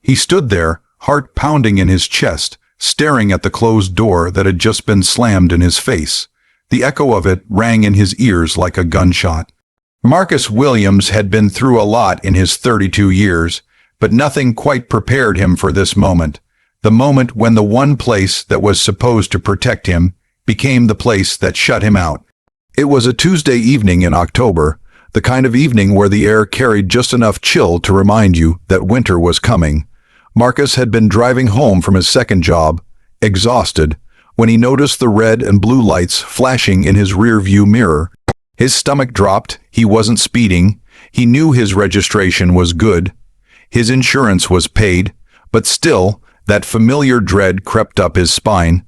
He stood there, heart pounding in his chest, staring at the closed door that had just been slammed in his face. The echo of it rang in his ears like a gunshot. Marcus Williams had been through a lot in his 32 years, but nothing quite prepared him for this moment. The moment when the one place that was supposed to protect him became the place that shut him out. It was a Tuesday evening in October, the kind of evening where the air carried just enough chill to remind you that winter was coming. Marcus had been driving home from his second job, exhausted, when he noticed the red and blue lights flashing in his rear-view mirror. His stomach dropped. He wasn't speeding. He knew his registration was good. His insurance was paid, but still, that familiar dread crept up his spine.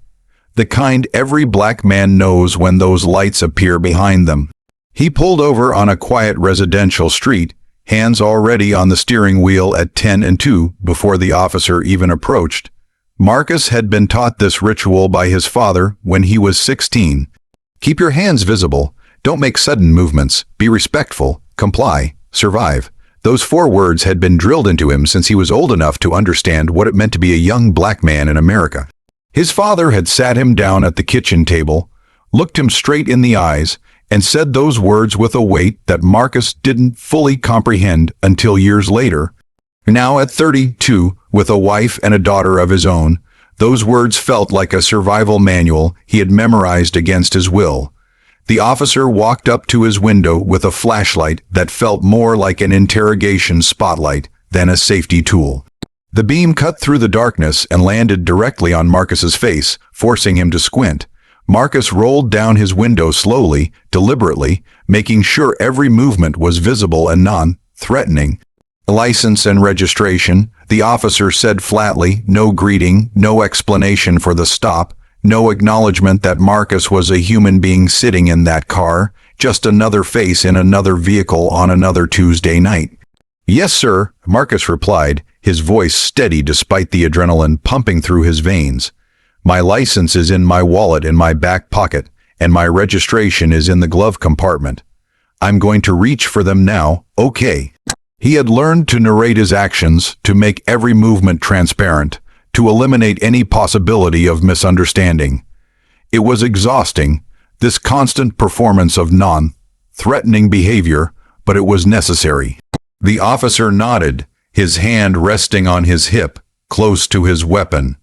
The kind every black man knows when those lights appear behind them. He pulled over on a quiet residential street, hands already on the steering wheel at 10 and 2 before the officer even approached. Marcus had been taught this ritual by his father when he was 16. Keep your hands visible. Don't make sudden movements. Be respectful. Comply. Survive. Those 4 words had been drilled into him since he was old enough to understand what it meant to be a young black man in America. His father had sat him down at the kitchen table, looked him straight in the eyes, and said those words with a weight that Marcus didn't fully comprehend until years later. Now at 32, with a wife and a daughter of his own, those words felt like a survival manual he had memorized against his will. The officer walked up to his window with a flashlight that felt more like an interrogation spotlight than a safety tool. The beam cut through the darkness and landed directly on Marcus's face, forcing him to squint. Marcus rolled down his window slowly, deliberately, making sure every movement was visible and non-threatening. License and registration, the officer said flatly, no greeting, no explanation for the stop, no acknowledgement that Marcus was a human being sitting in that car, just another face in another vehicle on another Tuesday night. Yes, sir, Marcus replied, his voice steady despite the adrenaline pumping through his veins. My license is in my wallet in my back pocket, and my registration is in the glove compartment. I'm going to reach for them now, okay. He had learned to narrate his actions, to make every movement transparent, to eliminate any possibility of misunderstanding. It was exhausting, this constant performance of non-threatening behavior, but it was necessary. The officer nodded, his hand resting on his hip, close to his weapon.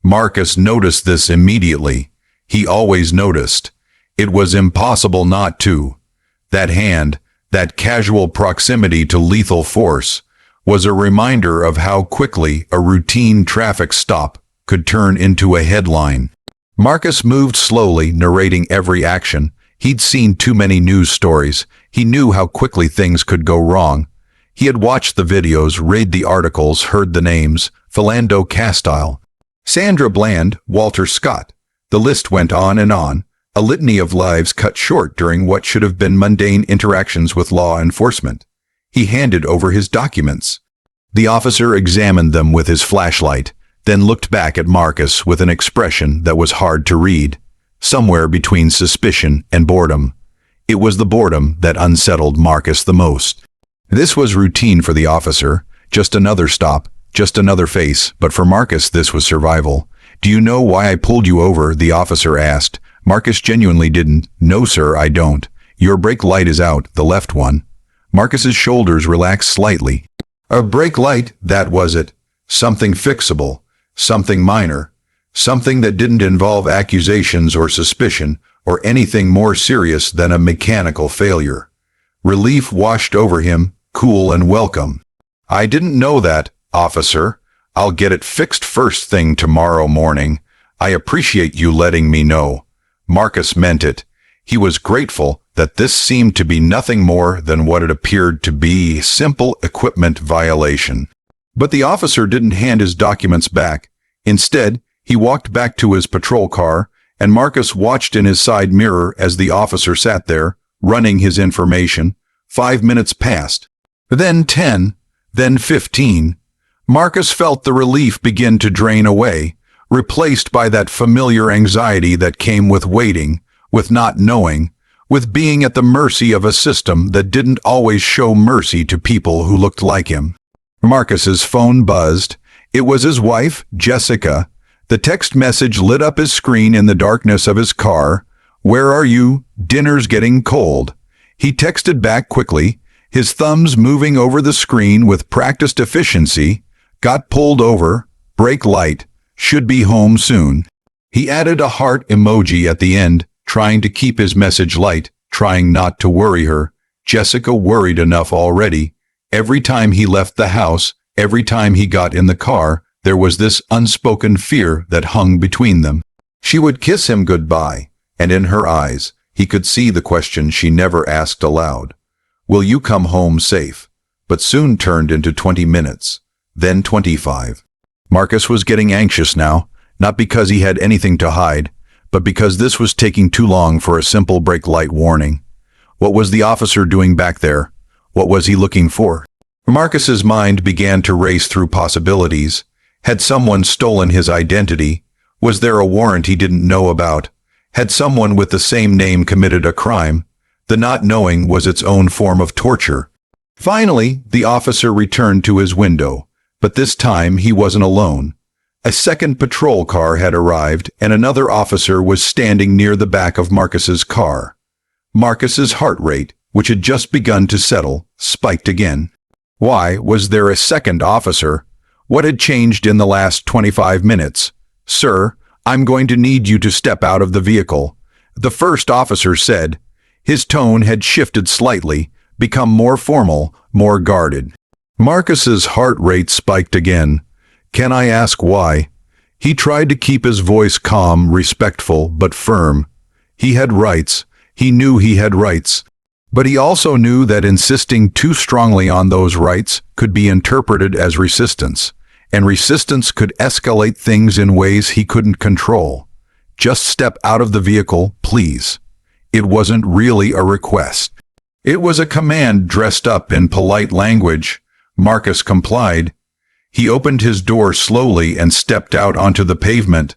Marcus noticed this immediately. He always noticed. It was impossible not to. That hand, that casual proximity to lethal force, was a reminder of how quickly a routine traffic stop could turn into a headline. Marcus moved slowly, narrating every action. He'd seen too many news stories. He knew how quickly things could go wrong. He had watched the videos, read the articles, heard the names: Philando Castile, Sandra Bland, Walter Scott. The list went on, a litany of lives cut short during what should have been mundane interactions with law enforcement. He handed over his documents. The officer examined them with his flashlight, then looked back at Marcus with an expression that was hard to read, somewhere between suspicion and boredom. It was the boredom that unsettled Marcus the most. This was routine for the officer, just another stop, just another face, but for Marcus this was survival. Do you know why I pulled you over? The officer asked. Marcus genuinely didn't. No, sir, I don't. Your brake light is out, the left one. Marcus's shoulders relaxed slightly. A brake light, that was it. Something fixable, something minor, something that didn't involve accusations or suspicion or anything more serious than a mechanical failure. Relief washed over him, cool and welcome. I didn't know that, officer. I'll get it fixed first thing tomorrow morning. I appreciate you letting me know. Marcus meant it. He was grateful that this seemed to be nothing more than what it appeared to be: simple equipment violation. But the officer didn't hand his documents back. Instead, he walked back to his patrol car, and Marcus watched in his side mirror as the officer sat there, running his information. 5 minutes passed. Then 10, then 15. Marcus felt the relief begin to drain away, replaced by that familiar anxiety that came with waiting, with not knowing, with being at the mercy of a system that didn't always show mercy to people who looked like him. Marcus's phone buzzed. It was his wife, Jessica. The text message lit up his screen in the darkness of his car. "Where are you? Dinner's getting cold." He texted back quickly, his thumbs moving over the screen with practiced efficiency. "Got pulled over. Brake light. Should be home soon." He added a heart emoji at the end, trying to keep his message light, trying not to worry her. Jessica worried enough already. Every time he left the house, every time he got in the car, there was this unspoken fear that hung between them. She would kiss him goodbye, and in her eyes, he could see the question she never asked aloud. "Will you come home safe?" But soon turned into 20 minutes, then 25. Marcus was getting anxious now, not because he had anything to hide, but because this was taking too long for a simple brake light warning. What was the officer doing back there? What was he looking for? Marcus's mind began to race through possibilities. Had someone stolen his identity? Was there a warrant he didn't know about? Had someone with the same name committed a crime? The not knowing was its own form of torture. Finally, the officer returned to his window, but this time he wasn't alone. A second patrol car had arrived, and another officer was standing near the back of Marcus's car. Marcus's heart rate, which had just begun to settle, spiked again. Why was there a second officer? What had changed in the last 25 minutes? "Sir, I'm going to need you to step out of the vehicle," the first officer said. His tone had shifted slightly, become more formal, more guarded. Marcus's heart rate spiked again. "Can I ask why?" He tried to keep his voice calm, respectful, but firm. He had rights. He knew he had rights. But he also knew that insisting too strongly on those rights could be interpreted as resistance, and resistance could escalate things in ways he couldn't control. "Just step out of the vehicle, please." It wasn't really a request. It was a command dressed up in polite language. Marcus complied. He opened his door slowly and stepped out onto the pavement.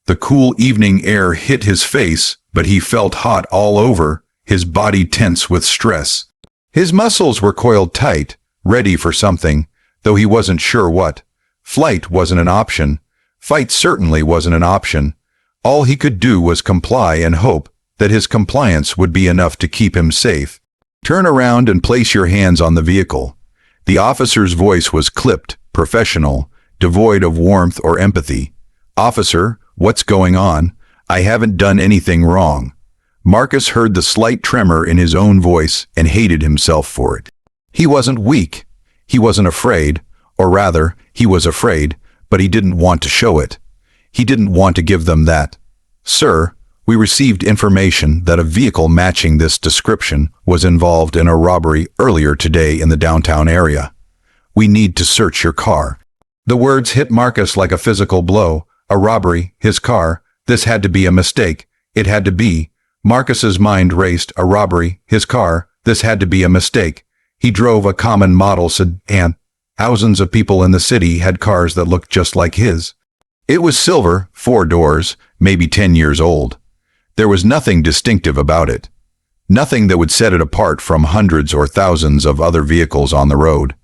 The cool evening air hit his face, but he felt hot all over, his body tense with stress. His muscles were coiled tight, ready for something, though he wasn't sure what. Flight wasn't an option. Fight certainly wasn't an option. All he could do was comply and hope that his compliance would be enough to keep him safe. "Turn around and place your hands on the vehicle." The officer's voice was clipped, professional, devoid of warmth or empathy. "Officer, what's going on? I haven't done anything wrong." Marcus heard the slight tremor in his own voice and hated himself for it. He wasn't weak. He wasn't afraid, or rather, he was afraid, but he didn't want to show it. He didn't want to give them that. "Sir, we received information that a vehicle matching this description was involved in a robbery earlier today in the downtown area. We need to search your car." The words hit Marcus like a physical blow. A robbery, his car. This had to be a mistake. It had to be. Marcus's mind raced. A robbery, his car. This had to be a mistake. He drove a common model sedan. Thousands of people in the city had cars that looked just like his. It was silver, 4 doors, maybe 10 years old. There was nothing distinctive about it. Nothing that would set it apart from hundreds or thousands of other vehicles on the road.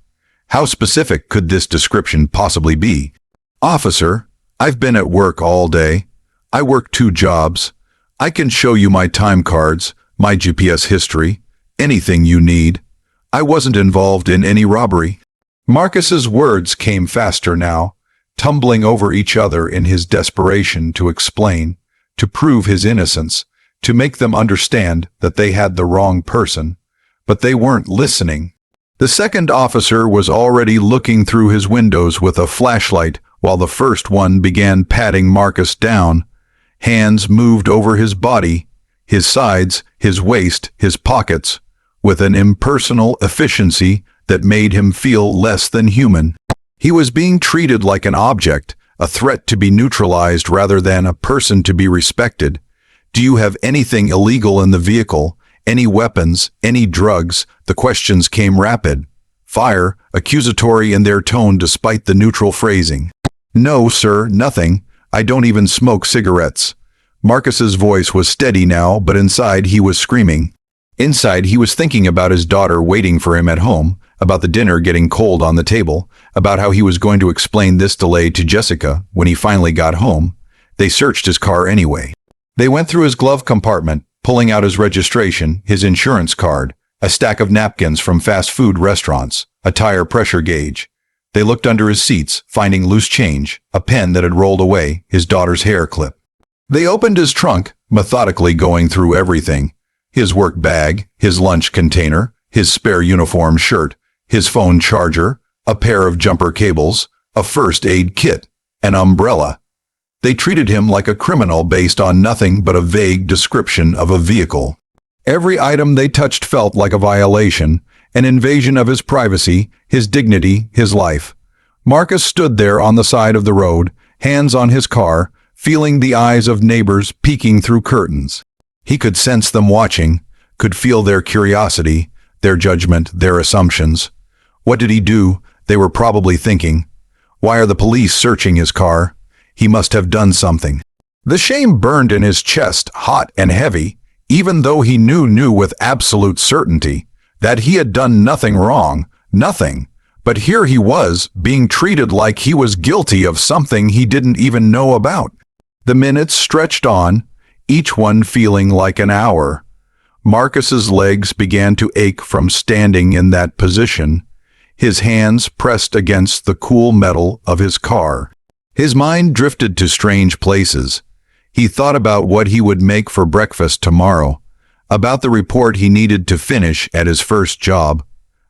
How specific could this description possibly be? "Officer, I've been at work all day. I work 2 jobs. I can show you my time cards, my GPS history, anything you need. I wasn't involved in any robbery." Marcus's words came faster now, tumbling over each other in his desperation to explain, to prove his innocence, to make them understand that they had the wrong person. But they weren't listening. The second officer was already looking through his windows with a flashlight while the first one began patting Marcus down. Hands moved over his body, his sides, his waist, his pockets, with an impersonal efficiency that made him feel less than human. He was being treated like an object, a threat to be neutralized rather than a person to be respected. "Do you have anything illegal in the vehicle? Any weapons? Any drugs?" The questions came rapid. Fire, accusatory in their tone despite the neutral phrasing. "No, sir, nothing. I don't even smoke cigarettes." Marcus's voice was steady now, but inside he was screaming. Inside he was thinking about his daughter waiting for him at home, about the dinner getting cold on the table, about how he was going to explain this delay to Jessica when he finally got home. They searched his car anyway. They went through his glove compartment, pulling out his registration, his insurance card, a stack of napkins from fast food restaurants, a tire pressure gauge. They looked under his seats, finding loose change, a pen that had rolled away, his daughter's hair clip. They opened his trunk, methodically going through everything. His work bag, his lunch container, his spare uniform shirt, his phone charger, a pair of jumper cables, a first aid kit, an umbrella. They treated him like a criminal based on nothing but a vague description of a vehicle. Every item they touched felt like a violation, an invasion of his privacy, his dignity, his life. Marcus stood there on the side of the road, hands on his car, feeling the eyes of neighbors peeking through curtains. He could sense them watching, could feel their curiosity, their judgment, their assumptions. What did he do? They were probably thinking. Why are the police searching his car? He must have done something. The shame burned in his chest, hot and heavy, even though he knew with absolute certainty that he had done nothing wrong, nothing. But here he was, being treated like he was guilty of something he didn't even know about. The minutes stretched on, each one feeling like an hour. Marcus's legs began to ache from standing in that position, his hands pressed against the cool metal of his car. His mind drifted to strange places. He thought about what he would make for breakfast tomorrow, about the report he needed to finish at his first job,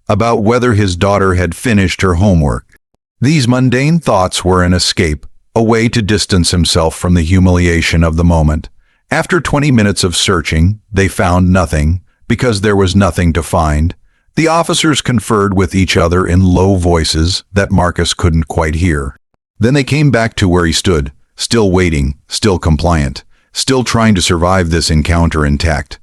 about whether his daughter had finished her homework. These mundane thoughts were an escape, a way to distance himself from the humiliation of the moment. After 20 minutes of searching, they found nothing, because there was nothing to find. The officers conferred with each other in low voices that Marcus couldn't quite hear. Then they came back to where he stood, still waiting, still compliant, still trying to survive this encounter intact.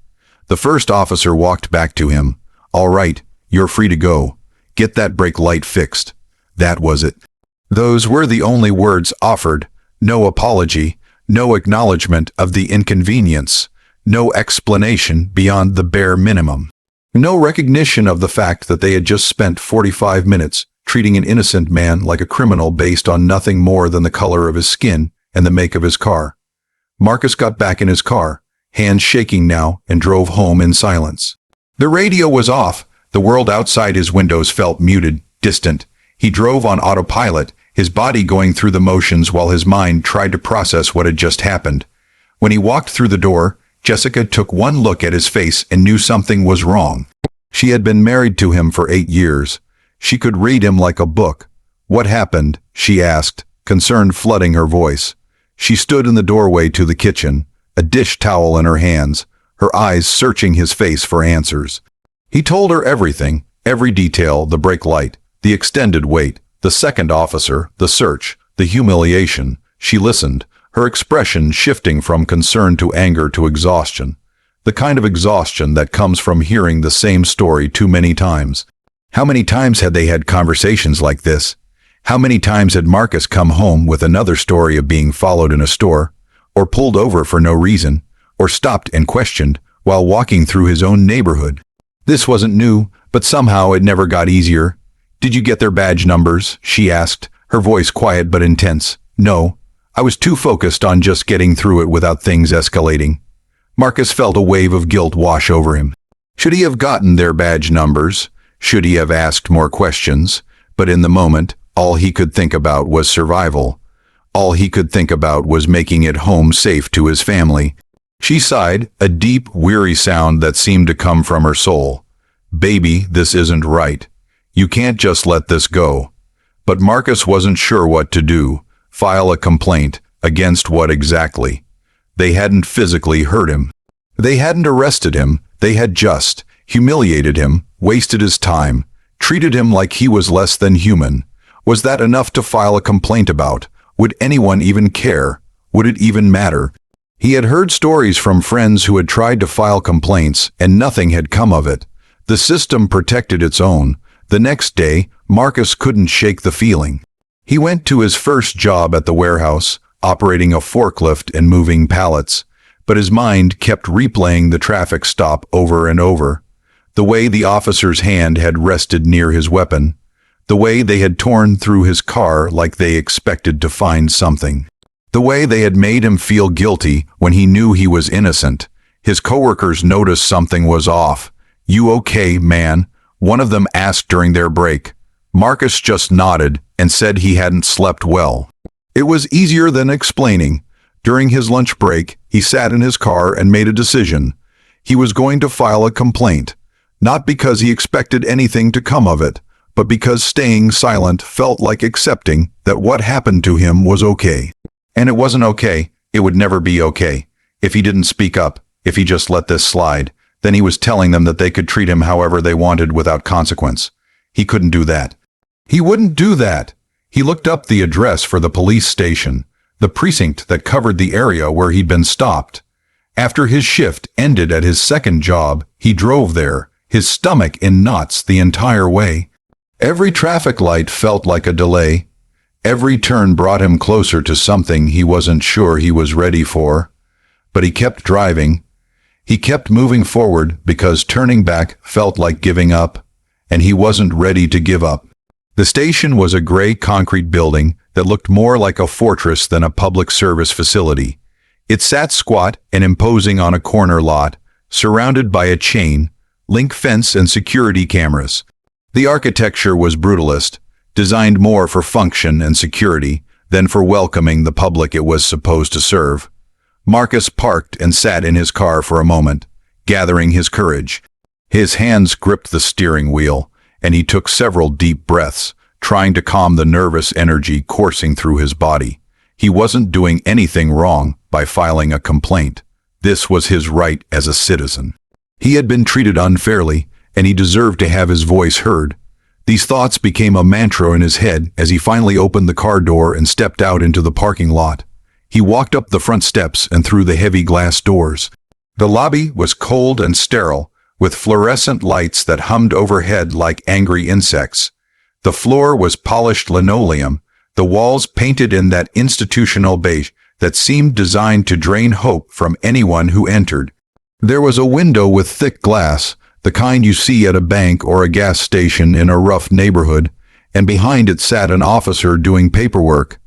The first officer walked back to him. "All right, you're free to go. Get that brake light fixed." That was it. Those were the only words offered. No apology, no acknowledgement of the inconvenience, no explanation beyond the bare minimum. No recognition of the fact that they had just spent 45 minutes treating an innocent man like a criminal based on nothing more than the color of his skin and the make of his car. Marcus got back in his car, hands shaking now, and drove home in silence. The radio was off. The world outside his windows felt muted, distant. He drove on autopilot, his body going through the motions while his mind tried to process what had just happened. When he walked through the door, Jessica took one look at his face and knew something was wrong. She had been married to him for 8 years. She could read him like a book. "What happened?" she asked, concern flooding her voice. She stood in the doorway to the kitchen, a dish towel in her hands, her eyes searching his face for answers. He told her everything, every detail, the brake light, the extended wait, the second officer, the search, the humiliation. She listened, her expression shifting from concern to anger to exhaustion. The kind of exhaustion that comes from hearing the same story too many times. How many times had they had conversations like this? How many times had Marcus come home with another story of being followed in a store, or pulled over for no reason, or stopped and questioned while walking through his own neighborhood? This wasn't new, but somehow it never got easier. "Did you get their badge numbers?" she asked, her voice quiet but intense. "No. I was too focused on just getting through it without things escalating." Marcus felt a wave of guilt wash over him. Should he have gotten their badge numbers? Should he have asked more questions? But in the moment, all he could think about was survival. All he could think about was making it home safe to his family. She sighed, a deep, weary sound that seemed to come from her soul. "Baby, this isn't right. You can't just let this go." But Marcus wasn't sure what to do. File a complaint. Against what exactly? They hadn't physically hurt him. They hadn't arrested him. They had just humiliated him, wasted his time, treated him like he was less than human. Was that enough to file a complaint about? Would anyone even care? Would it even matter? He had heard stories from friends who had tried to file complaints and nothing had come of it. The system protected its own. The next day, Marcus couldn't shake the feeling. He went to his first job at the warehouse, operating a forklift and moving pallets, but his mind kept replaying the traffic stop over and over. The way the officer's hand had rested near his weapon. The way they had torn through his car like they expected to find something. The way they had made him feel guilty when he knew he was innocent. His coworkers noticed something was off. "You okay, man?" one of them asked during their break. Marcus just nodded and said he hadn't slept well. It was easier than explaining. During his lunch break, he sat in his car and made a decision. He was going to file a complaint, not because he expected anything to come of it, but because staying silent felt like accepting that what happened to him was okay. And it wasn't okay. It would never be okay. If he didn't speak up, if he just let this slide, then he was telling them that they could treat him however they wanted without consequence. He couldn't do that. He wouldn't do that. He looked up the address for the police station, the precinct that covered the area where he'd been stopped. After his shift ended at his second job, he drove there, his stomach in knots the entire way. Every traffic light felt like a delay. Every turn brought him closer to something he wasn't sure he was ready for. But he kept driving. He kept moving forward because turning back felt like giving up, and he wasn't ready to give up. The station was a gray concrete building that looked more like a fortress than a public service facility. It sat squat and imposing on a corner lot, surrounded by a chain link fence and security cameras. The architecture was brutalist, designed more for function and security than for welcoming the public it was supposed to serve. Marcus parked and sat in his car for a moment, gathering his courage. His hands gripped the steering wheel, and he took several deep breaths, trying to calm the nervous energy coursing through his body. He wasn't doing anything wrong by filing a complaint. This was his right as a citizen. He had been treated unfairly, and he deserved to have his voice heard. These thoughts became a mantra in his head as he finally opened the car door and stepped out into the parking lot. He walked up the front steps and through the heavy glass doors. The lobby was cold and sterile, with fluorescent lights that hummed overhead like angry insects. The floor was polished linoleum, the walls painted in that institutional beige that seemed designed to drain hope from anyone who entered. There was a window with thick glass, the kind you see at a bank or a gas station in a rough neighborhood, and behind it sat an officer doing paperwork.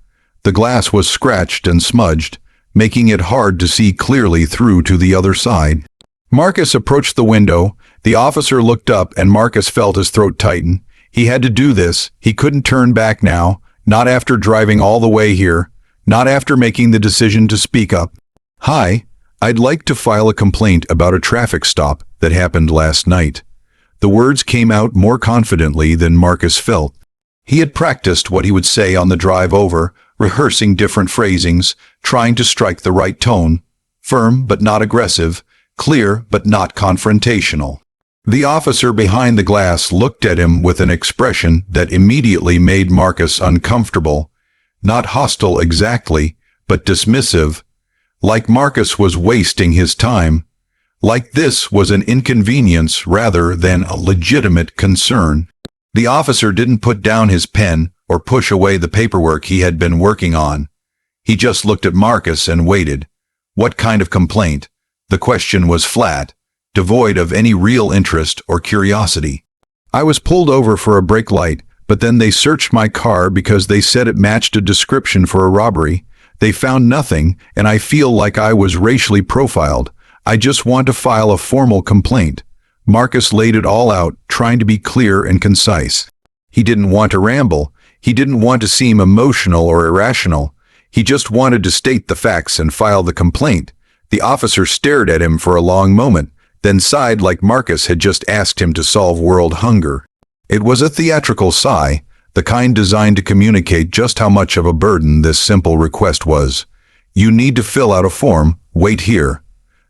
The glass was scratched and smudged, making it hard to see clearly through to the other side. Marcus approached the window. The officer looked up and Marcus felt his throat tighten. He had to do this. He couldn't turn back now, not after driving all the way here, not after making the decision to speak up. "Hi, I'd like to file a complaint about a traffic stop that happened last night." The words came out more confidently than Marcus felt. He had practiced what he would say on the drive over, rehearsing different phrasings, trying to strike the right tone, firm but not aggressive, clear but not confrontational. The officer behind the glass looked at him with an expression that immediately made Marcus uncomfortable. Not hostile exactly, but dismissive. Like Marcus was wasting his time. Like this was an inconvenience rather than a legitimate concern. The officer didn't put down his pen or push away the paperwork he had been working on. He just looked at Marcus and waited. What kind of complaint? The question was flat, devoid of any real interest or curiosity. "I was pulled over for a brake light, but then they searched my car because they said it matched a description for a robbery. They found nothing, and I feel like I was racially profiled. I just want to file a formal complaint." Marcus laid it all out, trying to be clear and concise. He didn't want to ramble. He didn't want to seem emotional or irrational. He just wanted to state the facts and file the complaint. The officer stared at him for a long moment, then sighed like Marcus had just asked him to solve world hunger. It was a theatrical sigh, the kind designed to communicate just how much of a burden this simple request was. "You need to fill out a form. Wait here."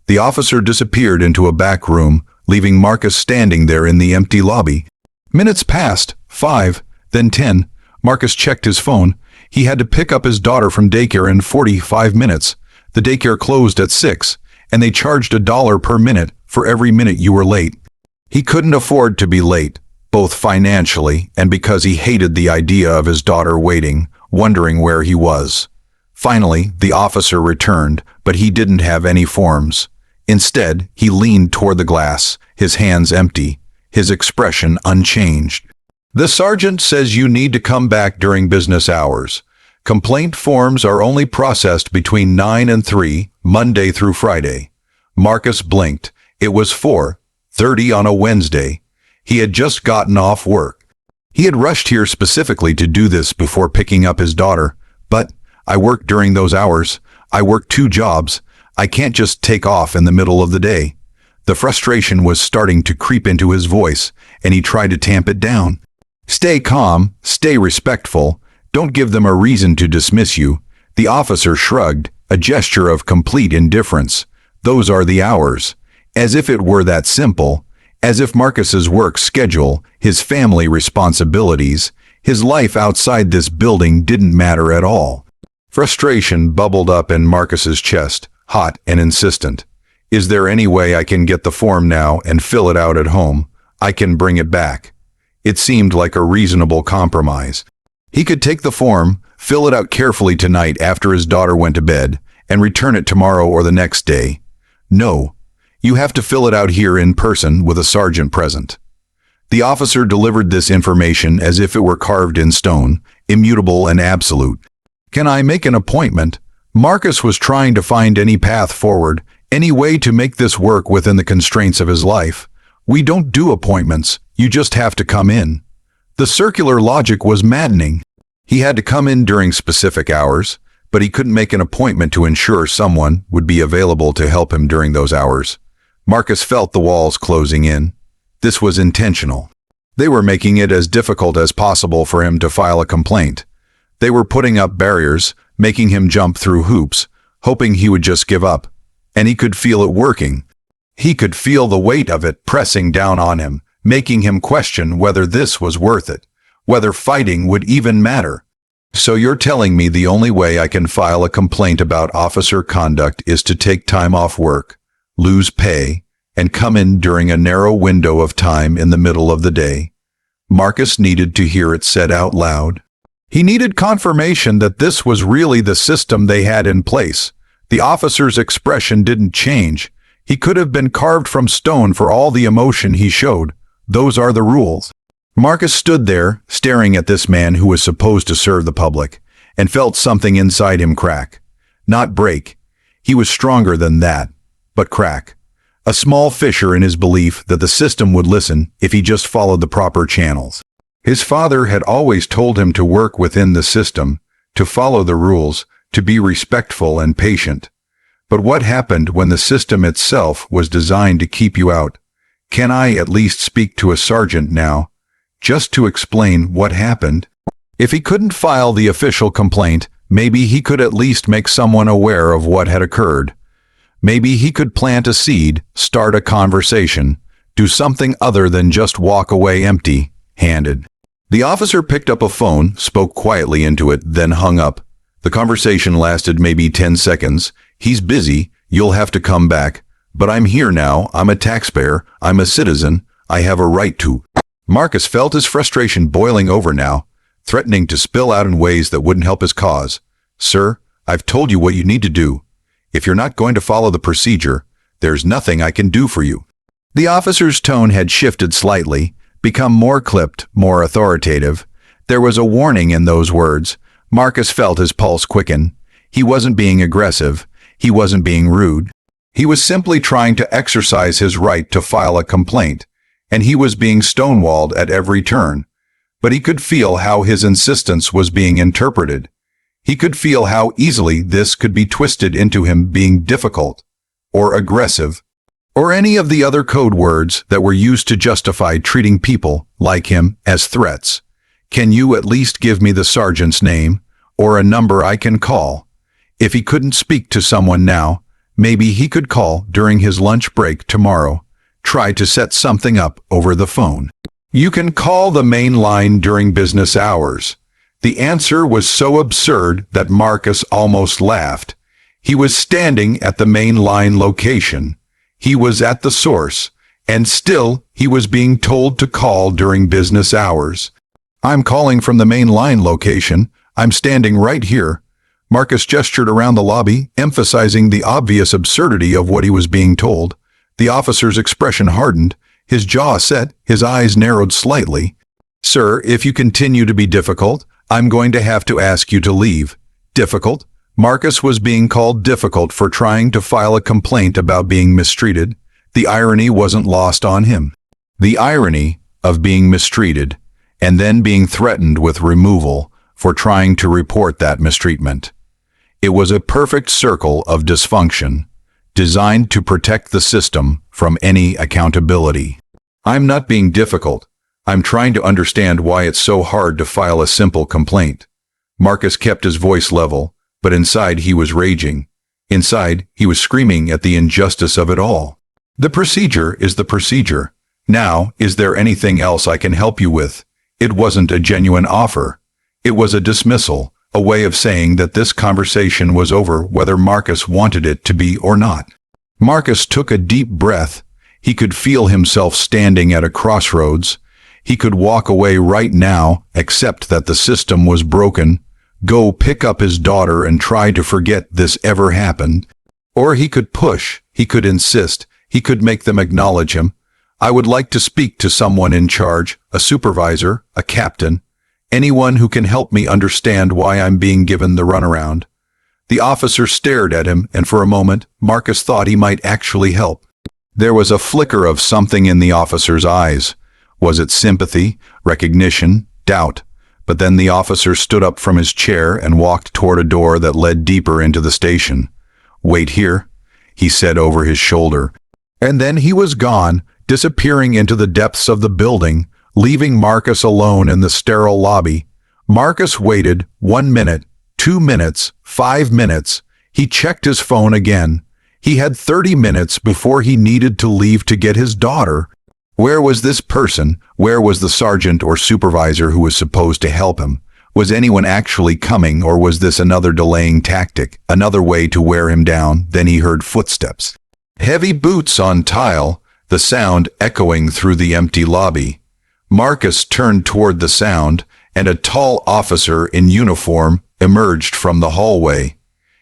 The officer disappeared into a back room, leaving Marcus standing there in the empty lobby. Minutes passed, 5, then 10. Marcus checked his phone. He had to pick up his daughter from daycare in 45 minutes. The daycare closed at 6, and they charged $1 per minute for every minute you were late. He couldn't afford to be late, both financially and because he hated the idea of his daughter waiting, wondering where he was. Finally, the officer returned, but he didn't have any forms. Instead, he leaned toward the glass, his hands empty. his expression unchanged. "The sergeant says you need to come back during business hours. Complaint forms are only processed between 9 and 3, Monday through Friday." Marcus blinked. It was 4:30 on a Wednesday. He had just gotten off work. He had rushed here specifically to do this before picking up his daughter. "But I work during those hours. I work 2 jobs. I can't just take off in the middle of the day." The frustration was starting to creep into his voice, and he tried to tamp it down. "Stay calm, stay respectful. Don't give them a reason to dismiss you." The officer shrugged, a gesture of complete indifference. "Those are the hours." As if it were that simple. As if Marcus's work schedule, his family responsibilities, his life outside this building didn't matter at all. Frustration bubbled up in Marcus's chest, hot and insistent. "Is there any way I can get the form now and fill it out at home? I can bring it back." It seemed like a reasonable compromise. He could take the form, fill it out carefully tonight after his daughter went to bed, and return it tomorrow or the next day. "No. You have to fill it out here in person with a sergeant present." The officer delivered this information as if it were carved in stone, immutable and absolute. "Can I make an appointment?" Marcus was trying to find any path forward, any way to make this work within the constraints of his life. "We don't do appointments. You just have to come in." The circular logic was maddening. He had to come in during specific hours, but he couldn't make an appointment to ensure someone would be available to help him during those hours. Marcus felt the walls closing in. This was intentional. They were making it as difficult as possible for him to file a complaint. They were putting up barriers, making him jump through hoops, hoping he would just give up. And he could feel it working. He could feel the weight of it pressing down on him, making him question whether this was worth it, whether fighting would even matter. "So you're telling me the only way I can file a complaint about officer conduct is to take time off work, lose pay, and come in during a narrow window of time in the middle of the day?" Marcus needed to hear it said out loud. He needed confirmation that this was really the system they had in place. The officer's expression didn't change. He could have been carved from stone for all the emotion he showed. Those are the rules. Marcus stood there, staring at this man who was supposed to serve the public, and felt something inside him crack. Not break. He was stronger than that, but crack. A small fissure in his belief that the system would listen if he just followed the proper channels. His father had always told him to work within the system, to follow the rules, to be respectful and patient. But what happened when the system itself was designed to keep you out? Can I at least speak to a sergeant now, just to explain what happened? If he couldn't file the official complaint, maybe he could at least make someone aware of what had occurred. Maybe he could plant a seed, start a conversation, do something other than just walk away empty-handed. The officer picked up a phone, spoke quietly into it, then hung up. The conversation lasted maybe 10 seconds. "He's busy. You'll have to come back. But I'm here now. I'm a taxpayer. I'm a citizen. I have a right to." Marcus felt his frustration boiling over now, threatening to spill out in ways that wouldn't help his cause. "Sir, I've told you what you need to do. If you're not going to follow the procedure, there's nothing I can do for you." The officer's tone had shifted slightly, become more clipped, more authoritative. There was a warning in those words. Marcus felt his pulse quicken. He wasn't being aggressive. He wasn't being rude. He was simply trying to exercise his right to file a complaint, and he was being stonewalled at every turn. But he could feel how his insistence was being interpreted. He could feel how easily this could be twisted into him being difficult, or aggressive, or any of the other code words that were used to justify treating people like him as threats. "Can you at least give me the sergeant's name, or a number I can call?" If he couldn't speak to someone now, maybe he could call during his lunch break tomorrow, try to set something up over the phone. "You can call the main line during business hours." The answer was so absurd that Marcus almost laughed. He was standing at the main line location. He was at the source, and still he was being told to call during business hours. "I'm calling from the main line location. I'm standing right here." Marcus gestured around the lobby, emphasizing the obvious absurdity of what he was being told. The officer's expression hardened. His jaw set, his eyes narrowed slightly. "Sir, if you continue to be difficult, I'm going to have to ask you to leave." Difficult? Marcus was being called difficult for trying to file a complaint about being mistreated. The irony wasn't lost on him. The irony of being mistreated and then being threatened with removal for trying to report that mistreatment. It was a perfect circle of dysfunction, designed to protect the system from any accountability. "I'm not being difficult. I'm trying to understand why it's so hard to file a simple complaint." Marcus kept his voice level, but inside he was raging. Inside, he was screaming at the injustice of it all. "The procedure is the procedure. Now, is there anything else I can help you with?" It wasn't a genuine offer. It was a dismissal, a way of saying that this conversation was over whether Marcus wanted it to be or not. Marcus took a deep breath. He could feel himself standing at a crossroads. He could walk away right now, accept that the system was broken, go pick up his daughter and try to forget this ever happened. Or he could push, he could insist, he could make them acknowledge him. "I would like to speak to someone in charge, a supervisor, a captain, anyone who can help me understand why I'm being given the runaround." The officer stared at him, and for a moment, Marcus thought he might actually help. There was a flicker of something in the officer's eyes. Was it sympathy, recognition, doubt? But then the officer stood up from his chair and walked toward a door that led deeper into the station. "Wait here," he said over his shoulder. And then he was gone, disappearing into the depths of the building, leaving Marcus alone in the sterile lobby. Marcus waited 1 minute, 2 minutes, 5 minutes. He checked his phone again. He had 30 minutes before he needed to leave to get his daughter. Where was this person? Where was the sergeant or supervisor who was supposed to help him? Was anyone actually coming, or was this another delaying tactic, another way to wear him down? Then he heard footsteps. Heavy boots on tile, the sound echoing through the empty lobby. Marcus turned toward the sound, and a tall officer in uniform emerged from the hallway.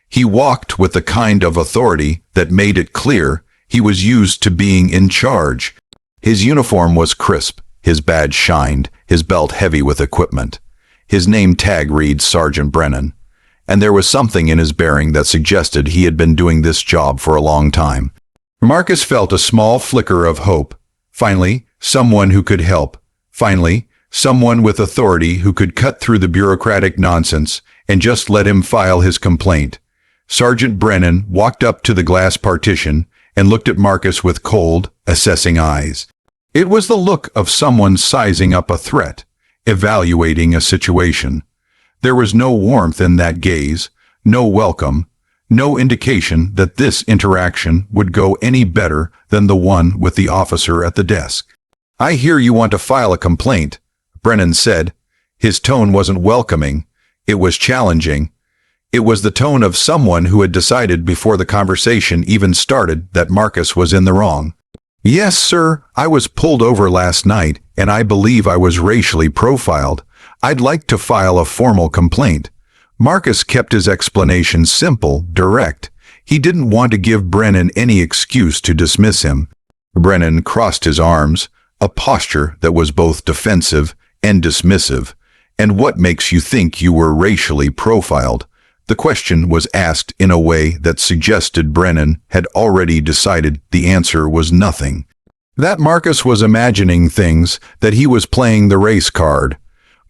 He walked with the kind of authority that made it clear he was used to being in charge. His uniform was crisp, his badge shined, his belt heavy with equipment. His name tag read Sergeant Brennan, and there was something in his bearing that suggested he had been doing this job for a long time. Marcus felt a small flicker of hope. Finally, someone who could help. Finally, someone with authority who could cut through the bureaucratic nonsense and just let him file his complaint. Sergeant Brennan walked up to the glass partition and looked at Marcus with cold, assessing eyes. It was the look of someone sizing up a threat, evaluating a situation. There was no warmth in that gaze, no welcome, no indication that this interaction would go any better than the one with the officer at the desk. "I hear you want to file a complaint," Brennan said. His tone wasn't welcoming. It was challenging. It was the tone of someone who had decided before the conversation even started that Marcus was in the wrong. "Yes, sir, I was pulled over last night, and I believe I was racially profiled. I'd like to file a formal complaint." Marcus kept his explanation simple, direct. He didn't want to give Brennan any excuse to dismiss him. Brennan crossed his arms, a posture that was both defensive and dismissive. "And what makes you think you were racially profiled?" The question was asked in a way that suggested Brennan had already decided the answer was nothing. That Marcus was imagining things, that he was playing the race card.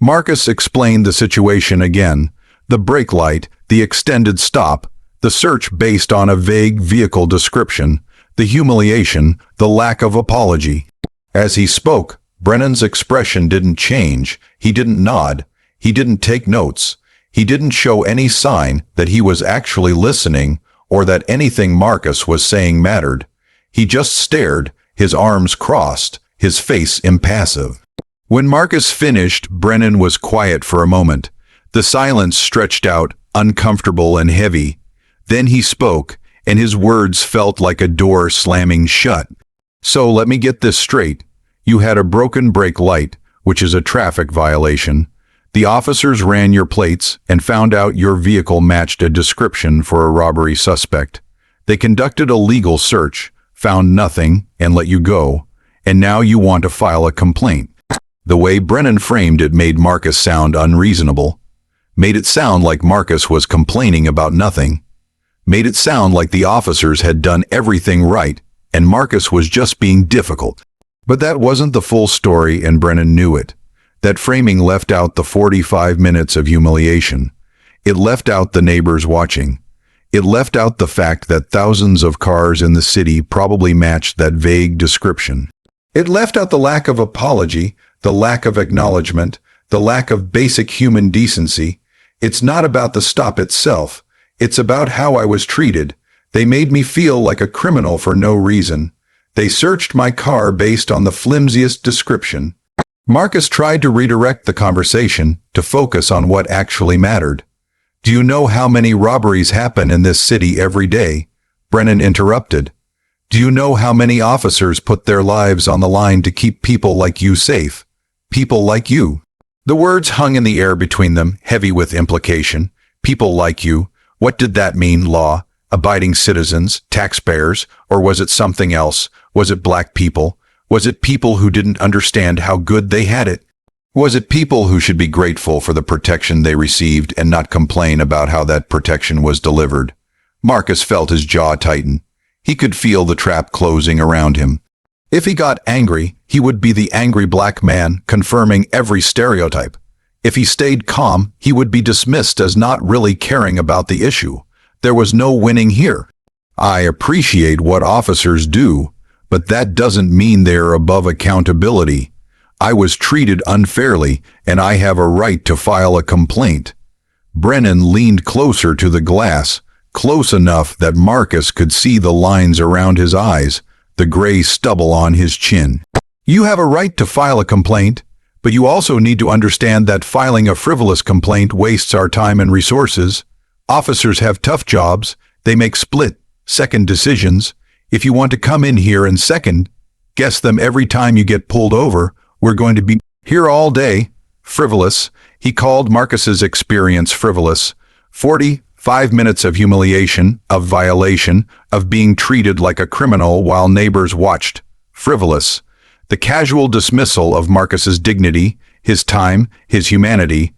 Marcus explained the situation again. The brake light, the extended stop, the search based on a vague vehicle description, the humiliation, the lack of apology. As he spoke, Brennan's expression didn't change. He didn't nod. He didn't take notes. He didn't show any sign that he was actually listening or that anything Marcus was saying mattered. He just stared, his arms crossed, his face impassive. When Marcus finished, Brennan was quiet for a moment. The silence stretched out, uncomfortable and heavy. Then he spoke, and his words felt like a door slamming shut. "So let me get this straight. You had a broken brake light, which is a traffic violation. The officers ran your plates and found out your vehicle matched a description for a robbery suspect. They conducted a legal search, found nothing, and let you go. and now you want to file a complaint. The way Brennan framed it made Marcus sound unreasonable, made it sound like Marcus was complaining about nothing, made it sound like the officers had done everything right and Marcus was just being difficult. But that wasn't the full story, and Brennan knew it. That framing left out the 45 minutes of humiliation. It left out the neighbors watching. It left out the fact that thousands of cars in the city probably matched that vague description. It left out the lack of apology, the lack of acknowledgement, the lack of basic human decency. It's not about the stop itself. It's about how I was treated. They made me feel like a criminal for no reason. They searched my car based on the flimsiest description. Marcus tried to redirect the conversation to focus on what actually mattered. Do you know how many robberies happen in this city every day? Brennan interrupted. Do you know how many officers put their lives on the line to keep people like you safe? People like you. The words hung in the air between them, heavy with implication. People like you. What did that mean, law? Abiding citizens, taxpayers, or was it something else? Was it black people? Was it people who didn't understand how good they had it? Was it people who should be grateful for the protection they received and not complain about how that protection was delivered? Marcus felt his jaw tighten. He could feel the trap closing around him. If he got angry, he would be the angry black man, confirming every stereotype. If he stayed calm, he would be dismissed as not really caring about the issue. There was no winning here. I appreciate what officers do, but that doesn't mean they're above accountability. I was treated unfairly, and I have a right to file a complaint. Brennan leaned closer to the glass, close enough that Marcus could see the lines around his eyes, the gray stubble on his chin. You have a right to file a complaint, but you also need to understand that filing a frivolous complaint wastes our time and resources. Officers have tough jobs. They make split-second decisions. If you want to come in here and second-guess them every time you get pulled over, we're going to be here all day. Frivolous. He called Marcus's experience frivolous. 45 minutes of humiliation, of violation, of being treated like a criminal while neighbors watched. Frivolous. The casual dismissal of Marcus's dignity, his time, his humanity,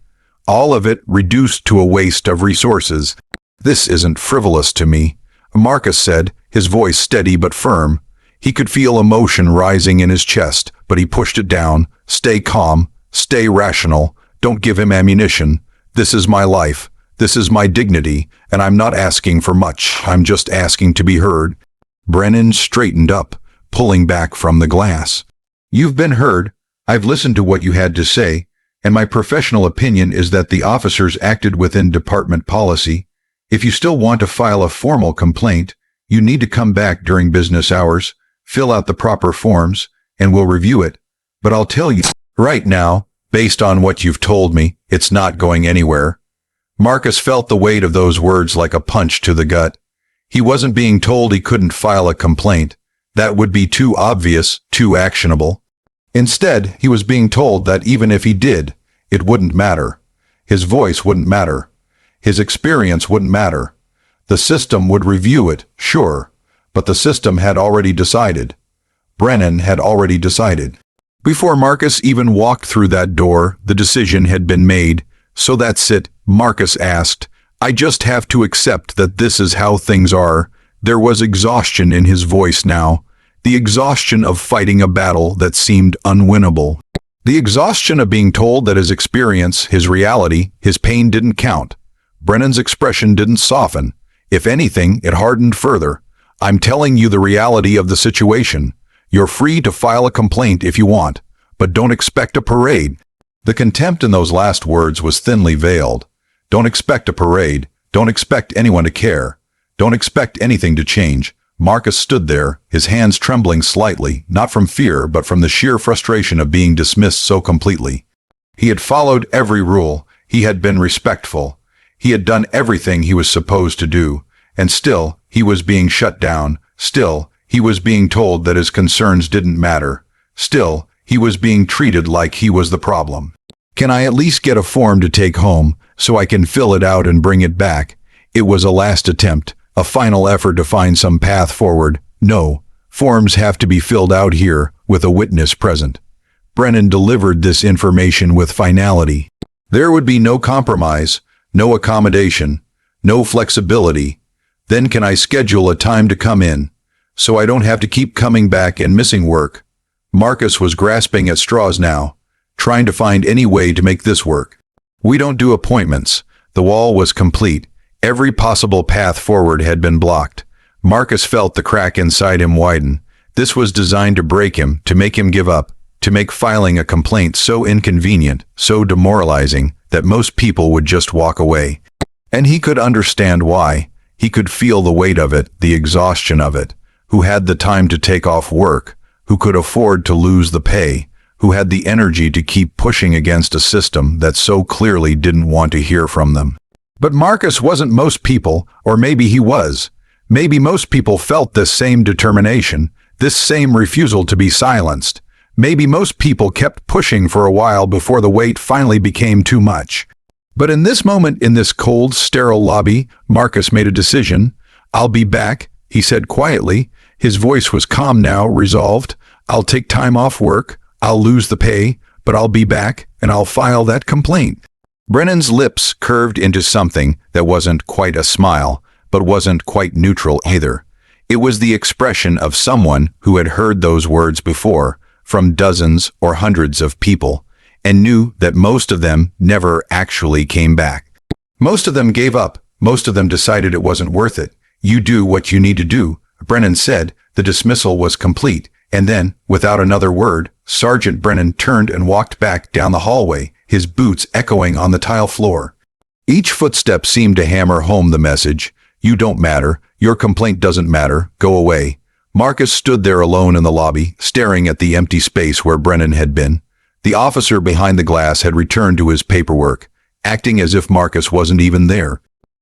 all of it reduced to a waste of resources. This isn't frivolous to me, Marcus said, his voice steady but firm. He could feel emotion rising in his chest, but he pushed it down. Stay calm, stay rational, don't give him ammunition. This is my life, this is my dignity, and I'm not asking for much, I'm just asking to be heard. Brennan straightened up, pulling back from the glass. You've been heard. I've listened to what you had to say, and my professional opinion is that the officers acted within department policy. If you still want to file a formal complaint, you need to come back during business hours, fill out the proper forms, and we'll review it. But I'll tell you, right now, based on what you've told me, it's not going anywhere. Marcus felt the weight of those words like a punch to the gut. He wasn't being told he couldn't file a complaint. That would be too obvious, too actionable. Instead, he was being told that even if he did, it wouldn't matter. His voice wouldn't matter. His experience wouldn't matter. The system would review it, sure, but the system had already decided. Brennan had already decided. Before Marcus even walked through that door, the decision had been made. So that's it, Marcus asked. I just have to accept that this is how things are. There was exhaustion in his voice now. The exhaustion of fighting a battle that seemed unwinnable. The exhaustion of being told that his experience, his reality, his pain didn't count. Brennan's expression didn't soften. If anything, it hardened further. I'm telling you the reality of the situation. You're free to file a complaint if you want, but don't expect a parade. The contempt in those last words was thinly veiled. Don't expect a parade. Don't expect anyone to care. Don't expect anything to change. Marcus stood there, his hands trembling slightly, not from fear, but from the sheer frustration of being dismissed so completely. He had followed every rule. He had been respectful. He had done everything he was supposed to do. And still, he was being shut down. Still, he was being told that his concerns didn't matter. Still, he was being treated like he was the problem. Can I at least get a form to take home, so I can fill it out and bring it back? It was a last attempt, a final effort to find some path forward. No, Forms have to be filled out here with a witness present. Brennan delivered this information with finality. There would be no compromise, no accommodation, no flexibility. Then can I schedule a time to come in, so I don't have to keep coming back and missing work? Marcus was grasping at straws now, trying to find any way to make this work. We don't do appointments. The wall was complete. Every possible path forward had been blocked. Marcus felt the crack inside him widen. This was designed to break him, to make him give up, to make filing a complaint so inconvenient, so demoralizing, that most people would just walk away. And he could understand why. He could feel the weight of it, the exhaustion of it. Who had the time to take off work? Who could afford to lose the pay? Who had the energy to keep pushing against a system that so clearly didn't want to hear from them? But Marcus wasn't most people, or maybe he was. Maybe most people felt this same determination, this same refusal to be silenced. Maybe most people kept pushing for a while before the weight finally became too much. But in this moment, in this cold, sterile lobby, Marcus made a decision. "I'll be back," he said quietly. His voice was calm now, resolved. "I'll take time off work. I'll lose the pay, but I'll be back, and I'll file that complaint." Brennan's lips curved into something that wasn't quite a smile, but wasn't quite neutral either. It was the expression of someone who had heard those words before, from dozens or hundreds of people, and knew that most of them never actually came back. Most of them gave up. Most of them decided it wasn't worth it. "You do what you need to do," Brennan said. The dismissal was complete. And then, without another word, Sergeant Brennan turned and walked back down the hallway, his boots echoing on the tile floor. Each footstep seemed to hammer home the message. "You don't matter. Your complaint doesn't matter. Go away." Marcus stood there alone in the lobby, staring at the empty space where Brennan had been. The officer behind the glass had returned to his paperwork, acting as if Marcus wasn't even there.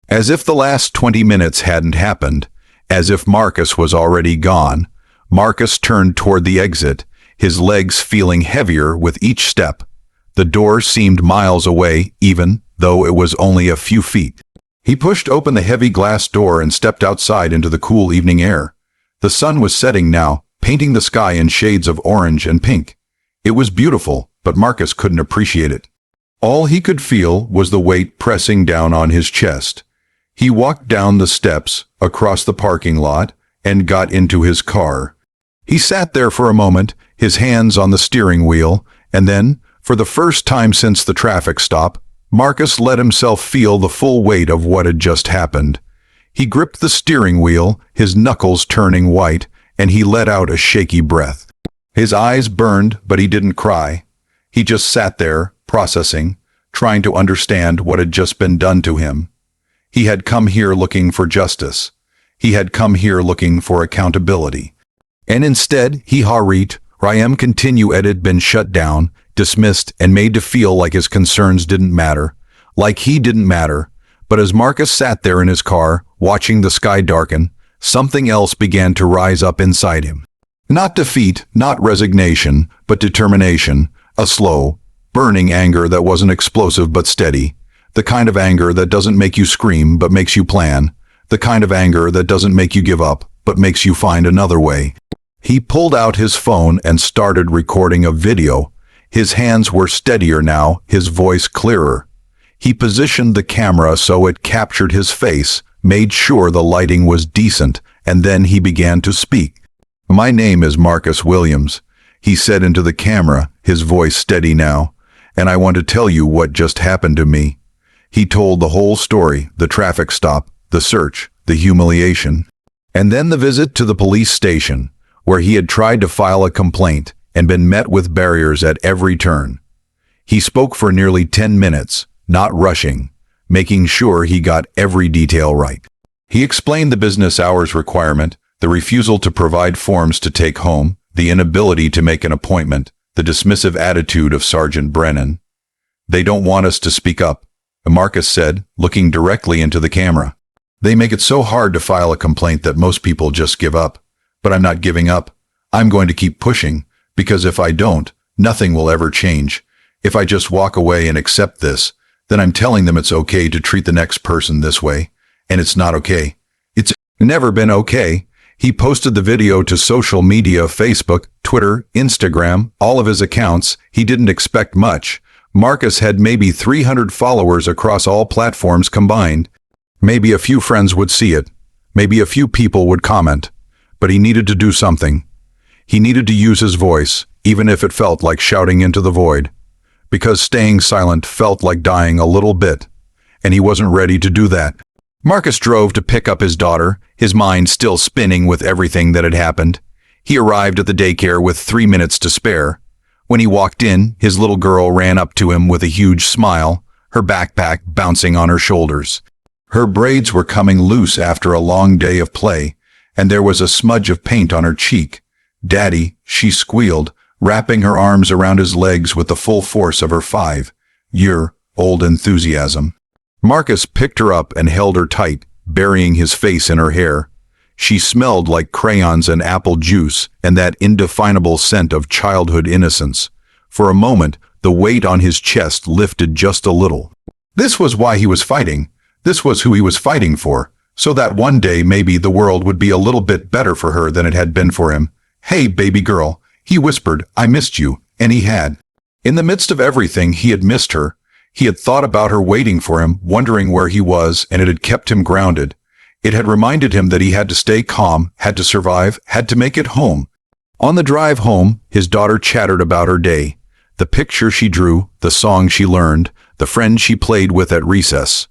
As if the last 20 minutes hadn't happened. As if Marcus was already gone. Marcus turned toward the exit, his legs feeling heavier with each step. The door seemed miles away, even though it was only a few feet. He pushed open the heavy glass door and stepped outside into the cool evening air. The sun was setting now, painting the sky in shades of orange and pink. It was beautiful, but Marcus couldn't appreciate it. All he could feel was the weight pressing down on his chest. He walked down the steps, across the parking lot, and got into his car. He sat there for a moment, his hands on the steering wheel, and then, for the first time since the traffic stop, Marcus let himself feel the full weight of what had just happened. He gripped the steering wheel, his knuckles turning white, and he let out a shaky breath. His eyes burned, but he didn't cry. He just sat there, processing, trying to understand what had just been done to him. He had come here looking for justice. He had come here looking for accountability. And instead, he hurried. Rayam had been shut down, dismissed, and made to feel like his concerns didn't matter, like he didn't matter. But as Marcus sat there in his car, watching the sky darken, something else began to rise up inside him. Not defeat, not resignation, but determination, a slow, burning anger that wasn't explosive but steady, the kind of anger that doesn't make you scream but makes you plan, the kind of anger that doesn't make you give up but makes you find another way. He pulled out his phone and started recording a video. His hands were steadier now, his voice clearer. He positioned the camera so it captured his face, made sure the lighting was decent, and then he began to speak. "My name is Marcus Williams," he said into the camera, his voice steady now, "and I want to tell you what just happened to me." He told the whole story, the traffic stop, the search, the humiliation, and then the visit to the police station, where he had tried to file a complaint and been met with barriers at every turn. He spoke for nearly 10 minutes, not rushing, making sure he got every detail right. He explained the business hours requirement, the refusal to provide forms to take home, the inability to make an appointment, the dismissive attitude of Sergeant Brennan. "They don't want us to speak up," Marcus said, looking directly into the camera. "They make it so hard to file a complaint that most people just give up. But I'm not giving up. I'm going to keep pushing, because if I don't, nothing will ever change. If I just walk away and accept this, then I'm telling them it's okay to treat the next person this way. And it's not okay. It's never been okay. He posted the video to social media, Facebook, Twitter, Instagram, all of his accounts. He didn't expect much. Marcus had maybe 300 followers across all platforms combined. Maybe a few friends would see it. Maybe a few people would comment. But he needed to do something. He needed to use his voice, even if it felt like shouting into the void. Because staying silent felt like dying a little bit. And he wasn't ready to do that. Marcus drove to pick up his daughter, his mind still spinning with everything that had happened. He arrived at the daycare with 3 minutes to spare. When he walked in, his little girl ran up to him with a huge smile, her backpack bouncing on her shoulders. Her braids were coming loose after a long day of play, and there was a smudge of paint on her cheek. "Daddy," she squealed, wrapping her arms around his legs with the full force of her 5-year-old enthusiasm. Marcus picked her up and held her tight, burying his face in her hair. She smelled like crayons and apple juice and that indefinable scent of childhood innocence. For a moment, the weight on his chest lifted just a little. This was why he was fighting. This was who he was fighting for, so that one day maybe the world would be a little bit better for her than it had been for him. "Hey, baby girl," he whispered, "I missed you," and he had. In the midst of everything, he had missed her. He had thought about her waiting for him, wondering where he was, and it had kept him grounded. It had reminded him that he had to stay calm, had to survive, had to make it home. On the drive home, his daughter chattered about her day. The picture she drew, the song she learned, the friend she played with at recess.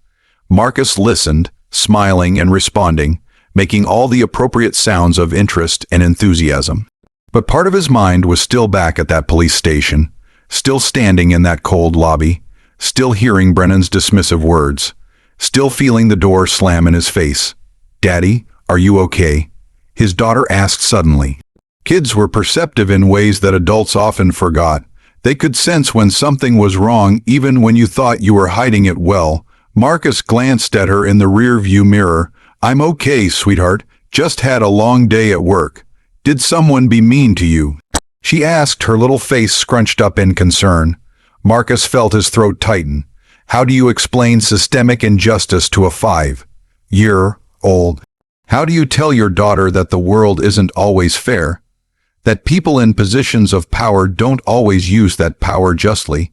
Marcus listened, smiling and responding, making all the appropriate sounds of interest and enthusiasm. But part of his mind was still back at that police station, still standing in that cold lobby, still hearing Brennan's dismissive words, still feeling the door slam in his face. "Daddy, are you okay?" his daughter asked suddenly. Kids were perceptive in ways that adults often forgot. They could sense when something was wrong even when you thought you were hiding it well. Marcus glanced at her in the rear-view mirror. "I'm okay, sweetheart. Just had a long day at work. Did someone be mean to you?" she asked, her little face scrunched up in concern. Marcus felt his throat tighten. How do you explain systemic injustice to a 5-year-old? How do you tell your daughter that the world isn't always fair? That people in positions of power don't always use that power justly?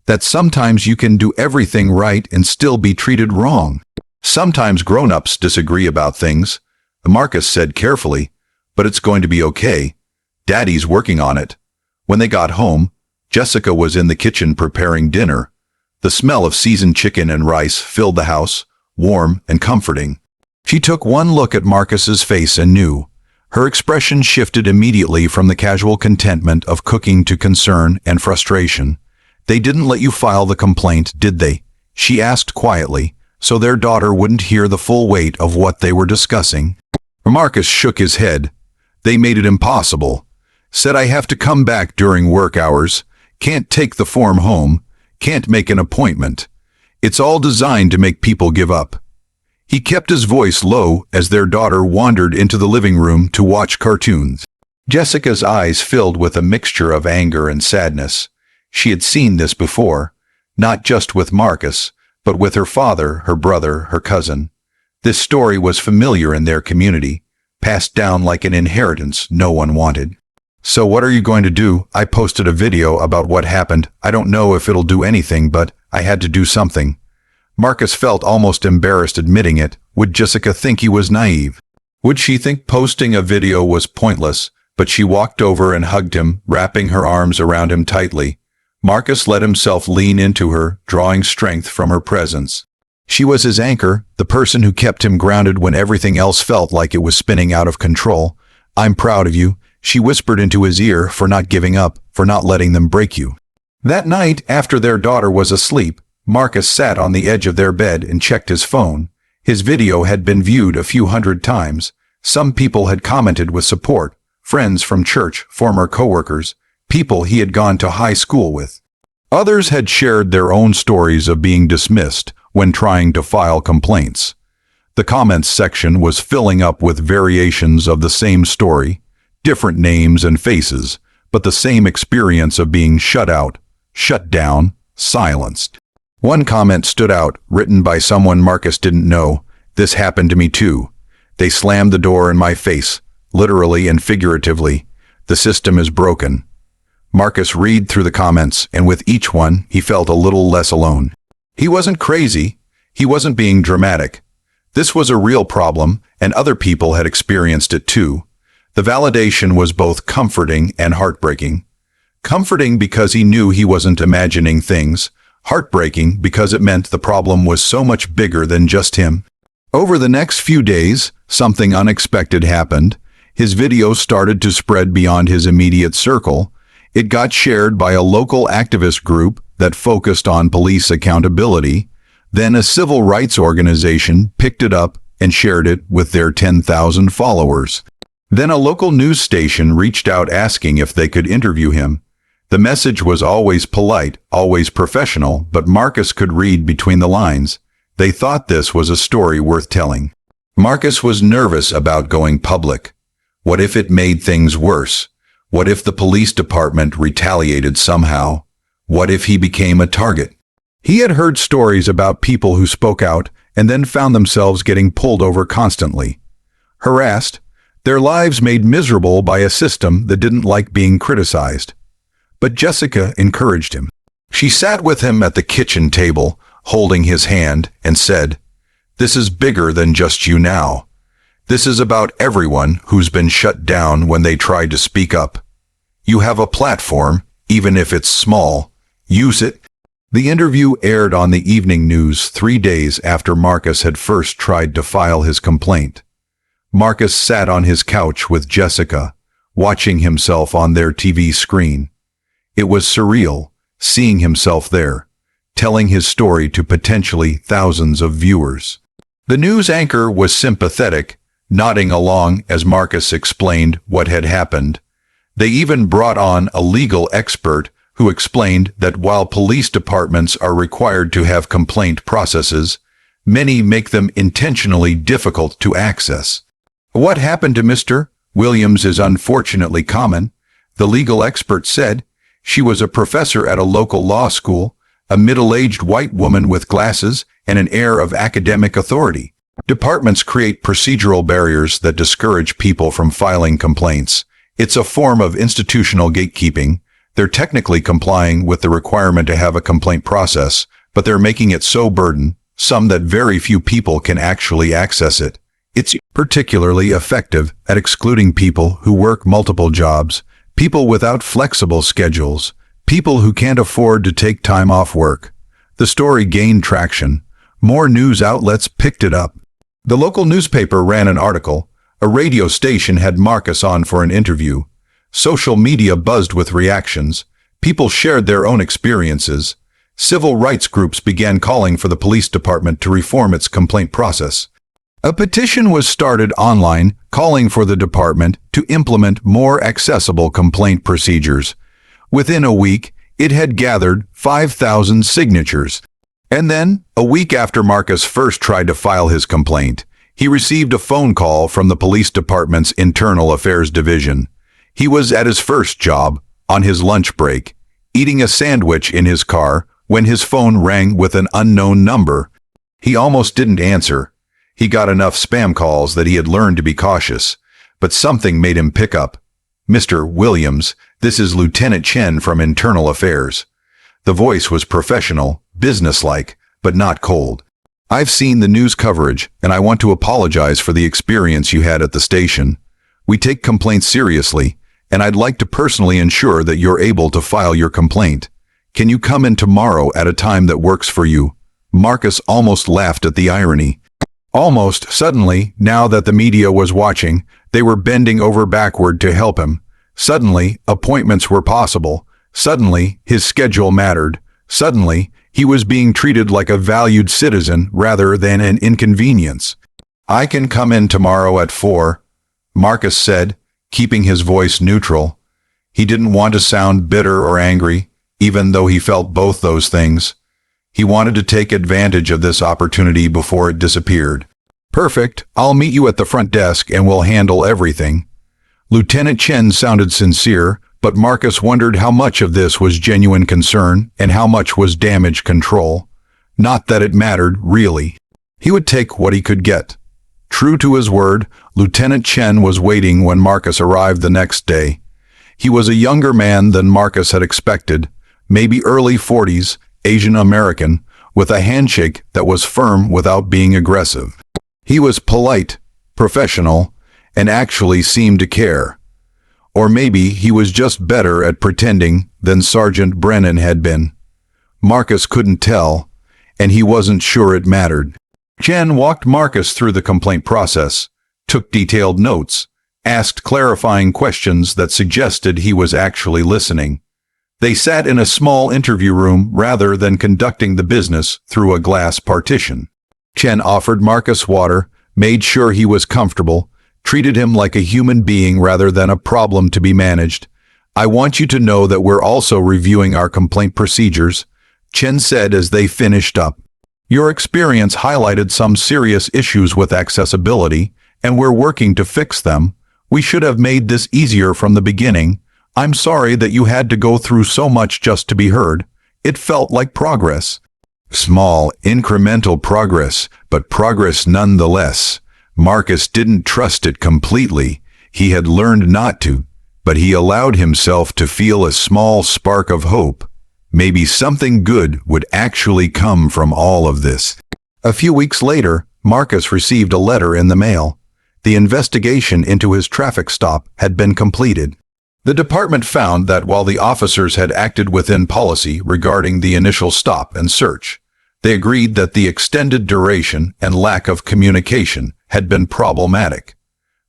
That sometimes you can do everything right and still be treated wrong? Sometimes grown-ups disagree about things, Marcus said carefully, but it's going to be okay. Daddy's working on it. When they got home, Jessica was in the kitchen preparing dinner. The smell of seasoned chicken and rice filled the house, warm and comforting. She took one look at Marcus's face and knew. Her expression shifted immediately from the casual contentment of cooking to concern and frustration. "They didn't let you file the complaint, did they?" she asked quietly, so their daughter wouldn't hear the full weight of what they were discussing. Marcus shook his head. "They made it impossible. Said I have to come back during work hours, can't take the form home, can't make an appointment. It's all designed to make people give up." He kept his voice low as their daughter wandered into the living room to watch cartoons. Jessica's eyes filled with a mixture of anger and sadness. She had seen this before, not just with Marcus, but with her father, her brother, her cousin. This story was familiar in their community, passed down like an inheritance no one wanted. "So what are you going to do?" I posted a video about what happened. I don't know if it'll do anything, but I had to do something. Marcus felt almost embarrassed admitting it. Would Jessica think he was naive? Would she think posting a video was pointless? But she walked over and hugged him, wrapping her arms around him tightly. Marcus let himself lean into her, drawing strength from her presence. She was his anchor, the person who kept him grounded when everything else felt like it was spinning out of control. "I'm proud of you," she whispered into his ear, "for not giving up, for not letting them break you." That night, after their daughter was asleep, Marcus sat on the edge of their bed and checked his phone. His video had been viewed a few hundred times. Some people had commented with support, friends from church, former coworkers, people he had gone to high school with. Others had shared their own stories of being dismissed when trying to file complaints. The comments section was filling up with variations of the same story, different names and faces, but the same experience of being shut out, shut down, silenced. One comment stood out, written by someone Marcus didn't know. "This happened to me too. They slammed the door in my face. literally and figuratively. The system is broken. Marcus read through the comments, and with each one, he felt a little less alone. He wasn't crazy. He wasn't being dramatic. This was a real problem, and other people had experienced it too. The validation was both comforting and heartbreaking. Comforting because he knew he wasn't imagining things. Heartbreaking because it meant the problem was so much bigger than just him. Over the next few days, something unexpected happened. His video started to spread beyond his immediate circle. It got shared by a local activist group that focused on police accountability. Then a civil rights organization picked it up and shared it with their 10,000 followers. Then a local news station reached out asking if they could interview him. The message was always polite, always professional, but Marcus could read between the lines. They thought this was a story worth telling. Marcus was nervous about going public. What if it made things worse? What if the police department retaliated somehow? What if he became a target? He had heard stories about people who spoke out and then found themselves getting pulled over constantly. Harassed, their lives made miserable by a system that didn't like being criticized. But Jessica encouraged him. She sat with him at the kitchen table, holding his hand, and said, "This is bigger than just you now. This is about everyone who's been shut down when they tried to speak up. You have a platform, even if it's small. Use it." The interview aired on the evening news 3 days after Marcus had first tried to file his complaint. Marcus sat on his couch with Jessica, watching himself on their TV screen. It was surreal, seeing himself there, telling his story to potentially thousands of viewers. The news anchor was sympathetic, nodding along as Marcus explained what had happened. They even brought on a legal expert who explained that while police departments are required to have complaint processes, many make them intentionally difficult to access. "What happened to Mr. Williams is unfortunately common," the legal expert said. She was a professor at a local law school, a middle-aged white woman with glasses and an air of academic authority. Departments create procedural barriers that discourage people from filing complaints. It's a form of institutional gatekeeping. They're technically complying with the requirement to have a complaint process, but they're making it so burdensome that very few people can actually access it. It's particularly effective at excluding people who work multiple jobs, people without flexible schedules, people who can't afford to take time off work. The story gained traction. More news outlets picked it up. The local newspaper ran an article. A radio station had Marcus on for an interview. Social media buzzed with reactions. People shared their own experiences. Civil rights groups began calling for the police department to reform its complaint process. A petition was started online calling for the department to implement more accessible complaint procedures. Within a week, it had gathered 5,000 signatures. And then, a week after Marcus first tried to file his complaint, he received a phone call from the police department's Internal Affairs Division. He was at his first job, on his lunch break, eating a sandwich in his car, when his phone rang with an unknown number. He almost didn't answer. He got enough spam calls that he had learned to be cautious, but something made him pick up. "Mr. Williams, this is Lieutenant Chen from Internal Affairs." The voice was professional, businesslike, but not cold. "I've seen the news coverage, and I want to apologize for the experience you had at the station. We take complaints seriously, and I'd like to personally ensure that you're able to file your complaint. Can you come in tomorrow at a time that works for you?" Marcus almost laughed at the irony. Almost suddenly, now that the media was watching, they were bending over backward to help him. Suddenly, appointments were possible. Suddenly, his schedule mattered. Suddenly, he was being treated like a valued citizen rather than an inconvenience. "I can come in tomorrow at 4, Marcus said, keeping his voice neutral. He didn't want to sound bitter or angry, even though he felt both those things. He wanted to take advantage of this opportunity before it disappeared. "Perfect. I'll meet you at the front desk and we'll handle everything." Lieutenant Chen sounded sincere, but Marcus wondered how much of this was genuine concern and how much was damage control. Not that it mattered, really. He would take what he could get. True to his word, Lieutenant Chen was waiting when Marcus arrived the next day. He was a younger man than Marcus had expected, maybe early 40s, Asian American, with a handshake that was firm without being aggressive. He was polite, professional, and actually seemed to care. Or maybe he was just better at pretending than Sergeant Brennan had been. Marcus couldn't tell, and he wasn't sure it mattered. Chen walked Marcus through the complaint process, took detailed notes, asked clarifying questions that suggested he was actually listening. They sat in a small interview room rather than conducting the business through a glass partition. Chen offered Marcus water, made sure he was comfortable, treated him like a human being rather than a problem to be managed. "I want you to know that we're also reviewing our complaint procedures," Chen said as they finished up. "Your experience highlighted some serious issues with accessibility, and we're working to fix them. We should have made this easier from the beginning. I'm sorry that you had to go through so much just to be heard. It felt like progress." Small, incremental progress, but progress nonetheless. Marcus didn't trust it completely. He had learned not to, but he allowed himself to feel a small spark of hope. Maybe something good would actually come from all of this. A few weeks later, Marcus received a letter in the mail. The investigation into his traffic stop had been completed. The department found that while the officers had acted within policy regarding the initial stop and search, they agreed that the extended duration and lack of communication had been problematic.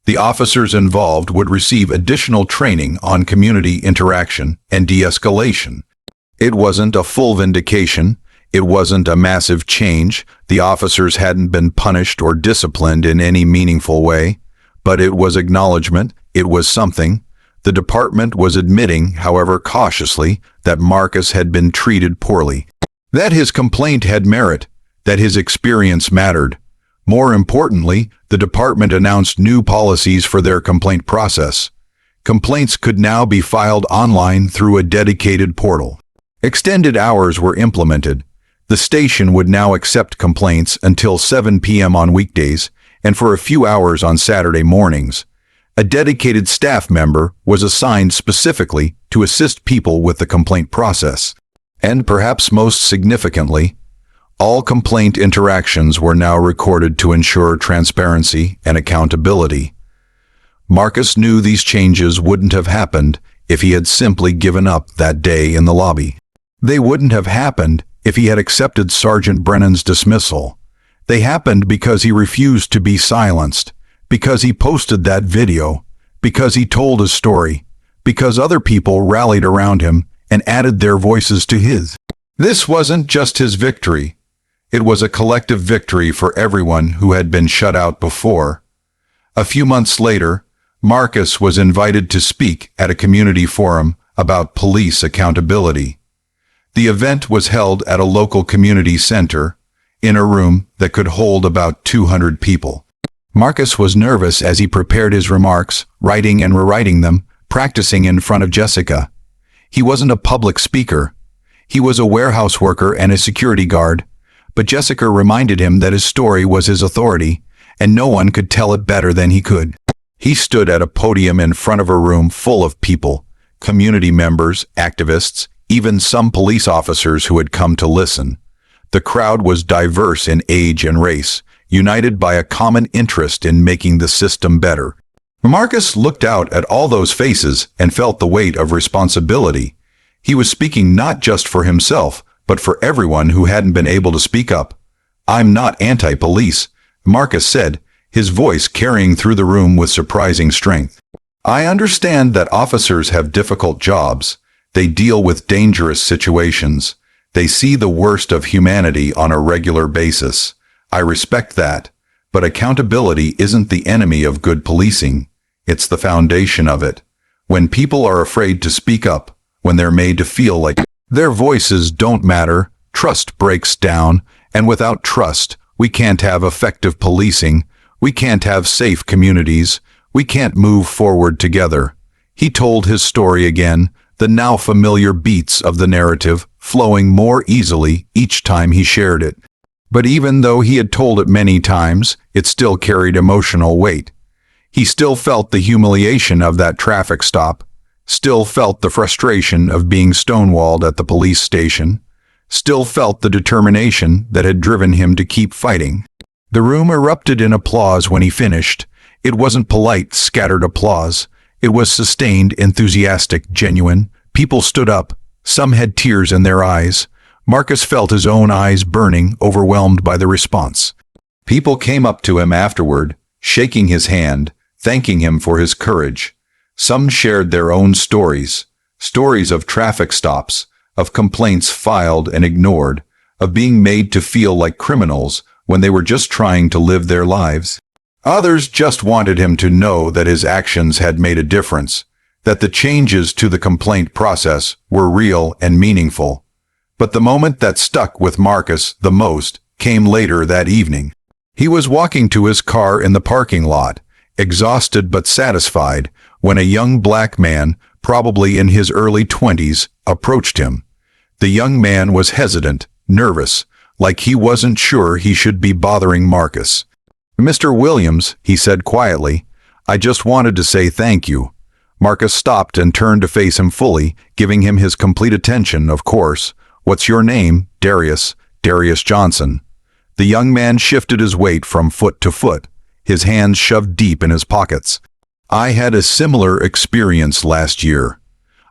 The officers involved would receive additional training on community interaction and de-escalation. It wasn't a full vindication. It wasn't a massive change. The officers hadn't been punished or disciplined in any meaningful way. But it was acknowledgement. It was something. The department was admitting, however cautiously, that Marcus had been treated poorly. That his complaint had merit. That his experience mattered. More importantly, the department announced new policies for their complaint process. Complaints could now be filed online through a dedicated portal. Extended hours were implemented. The station would now accept complaints until 7 p.m. on weekdays and for a few hours on Saturday mornings. A dedicated staff member was assigned specifically to assist people with the complaint process. And perhaps most significantly, all complaint interactions were now recorded to ensure transparency and accountability. Marcus knew these changes wouldn't have happened if he had simply given up that day in the lobby. They wouldn't have happened if he had accepted Sergeant Brennan's dismissal. They happened because he refused to be silenced, because he posted that video, because he told his story, because other people rallied around him and added their voices to his. This wasn't just his victory. It was a collective victory for everyone who had been shut out before. A few months later, Marcus was invited to speak at a community forum about police accountability. The event was held at a local community center, in a room that could hold about 200 people. Marcus was nervous as he prepared his remarks, writing and rewriting them, practicing in front of Jessica. He wasn't a public speaker. He was a warehouse worker and a security guard, but Jessica reminded him that his story was his authority, and no one could tell it better than he could. He stood at a podium in front of a room full of people, community members, activists, even some police officers who had come to listen. The crowd was diverse in age and race, united by a common interest in making the system better. Marcus looked out at all those faces and felt the weight of responsibility. He was speaking not just for himself, but for everyone who hadn't been able to speak up. "I'm not anti-police," Marcus said, his voice carrying through the room with surprising strength. "I understand that officers have difficult jobs. They deal with dangerous situations. They see the worst of humanity on a regular basis. I respect that, but accountability isn't the enemy of good policing. It's the foundation of it. When people are afraid to speak up, when they're made to feel like their voices don't matter, trust breaks down, and without trust, we can't have effective policing, we can't have safe communities, we can't move forward together." He told his story again, the now familiar beats of the narrative flowing more easily each time he shared it. But even though he had told it many times, it still carried emotional weight. He still felt the humiliation of that traffic stop, still felt the frustration of being stonewalled at the police station, still felt the determination that had driven him to keep fighting. The room erupted in applause when he finished. It wasn't polite, scattered applause. It was sustained, enthusiastic, genuine. People stood up. Some had tears in their eyes. Marcus felt his own eyes burning, overwhelmed by the response. People came up to him afterward, shaking his hand, thanking him for his courage. Some shared their own stories, stories of traffic stops, of complaints filed and ignored, of being made to feel like criminals when they were just trying to live their lives. Others just wanted him to know that his actions had made a difference, that the changes to the complaint process were real and meaningful. But the moment that stuck with Marcus the most came later that evening. He was walking to his car in the parking lot, exhausted but satisfied, when a young black man, probably in his early 20s, approached him. The young man was hesitant, nervous, like he wasn't sure he should be bothering Marcus. "Mr. Williams," he said quietly, "I just wanted to say thank you." Marcus stopped and turned to face him fully, giving him his complete attention, of course. "What's your name?" "Darius. Darius Johnson." The young man shifted his weight from foot to foot, his hands shoved deep in his pockets. "I had a similar experience last year.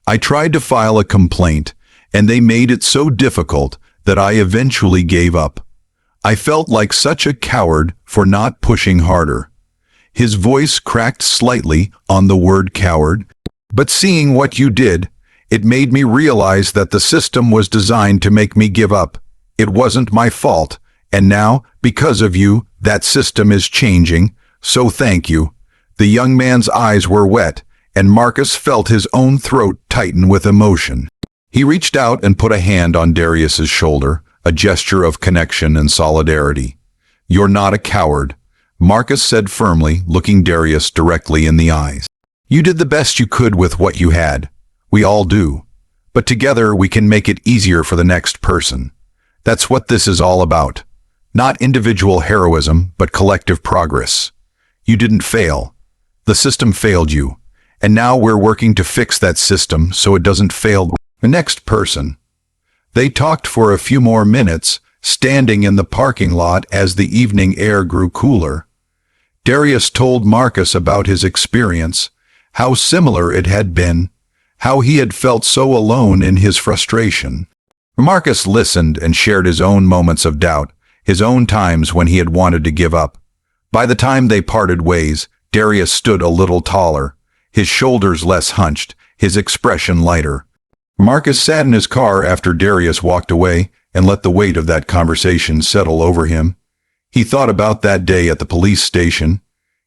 I tried to file a complaint, and they made it so difficult that I eventually gave up. I felt like such a coward for not pushing harder." His voice cracked slightly on the word coward. "But seeing what you did, it made me realize that the system was designed to make me give up. It wasn't my fault, and now, because of you, that system is changing, so thank you." The young man's eyes were wet, and Marcus felt his own throat tighten with emotion. He reached out and put a hand on Darius's shoulder, a gesture of connection and solidarity. "You're not a coward," Marcus said firmly, looking Darius directly in the eyes. "You did the best you could with what you had. We all do. But together we can make it easier for the next person. That's what this is all about. Not individual heroism, but collective progress. You didn't fail. The system failed you. And now we're working to fix that system so it doesn't fail the next person." They talked for a few more minutes, standing in the parking lot as the evening air grew cooler. Darius told Marcus about his experience, how similar it had been, how he had felt so alone in his frustration. Marcus listened and shared his own moments of doubt, his own times when he had wanted to give up. By the time they parted ways, Darius stood a little taller, his shoulders less hunched, his expression lighter. Marcus sat in his car after Darius walked away and let the weight of that conversation settle over him. He thought about that day at the police station.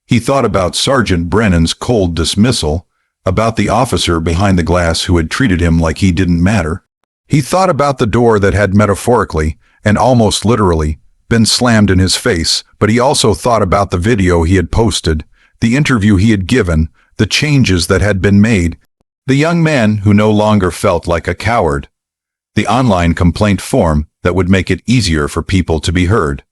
He thought about Sergeant Brennan's cold dismissal, about the officer behind the glass who had treated him like he didn't matter. He thought about the door that had metaphorically, and almost literally, been slammed in his face, but he also thought about the video he had posted, the interview he had given, the changes that had been made, the young man who no longer felt like a coward, the online complaint form that would make it easier for people to be heard,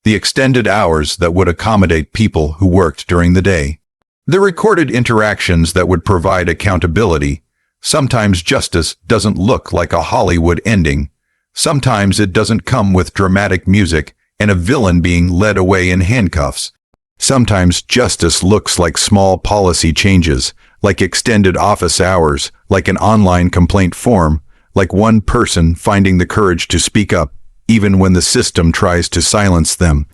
the extended hours that would accommodate people who worked during the day, the recorded interactions that would provide accountability. Sometimes justice doesn't look like a Hollywood ending. Sometimes it doesn't come with dramatic music and a villain being led away in handcuffs. Sometimes justice looks like small policy changes, like extended office hours, like an online complaint form, like one person finding the courage to speak up, even when the system tries to silence them.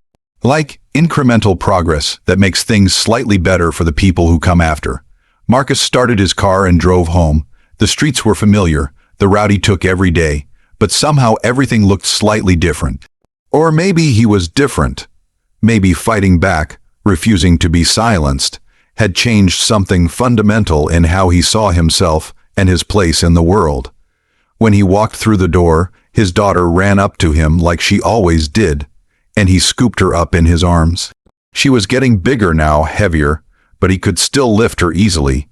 Like incremental progress that makes things slightly better for the people who come after. Marcus started his car and drove home. The streets were familiar, the route he took every day, but somehow everything looked slightly different. Or maybe he was different. Maybe fighting back, refusing to be silenced, had changed something fundamental in how he saw himself and his place in the world. When he walked through the door, his daughter ran up to him like she always did, and he scooped her up in his arms. She was getting bigger now, heavier, but he could still lift her easily.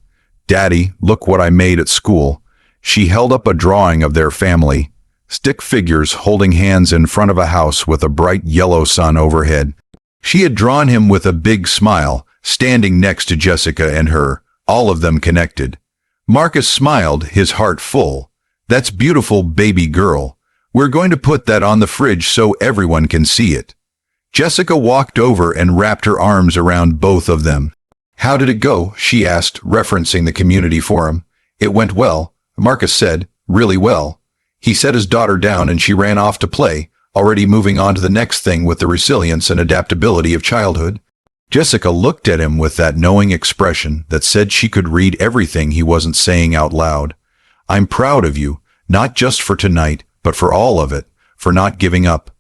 "Daddy, look what I made at school." She held up a drawing of their family. stick figures holding hands in front of a house with a bright yellow sun overhead. She had drawn him with a big smile, standing next to Jessica and her, all of them connected. Marcus smiled, his heart full. "That's beautiful, baby girl. We're going to put that on the fridge so everyone can see it." Jessica walked over and wrapped her arms around both of them. "How did it go?" she asked, referencing the community forum. "It went well," Marcus said, "really well." He set his daughter down and she ran off to play, already moving on to the next thing with the resilience and adaptability of childhood. Jessica looked at him with that knowing expression that said she could read everything he wasn't saying out loud. "I'm proud of you, not just for tonight, but for all of it, for not giving up."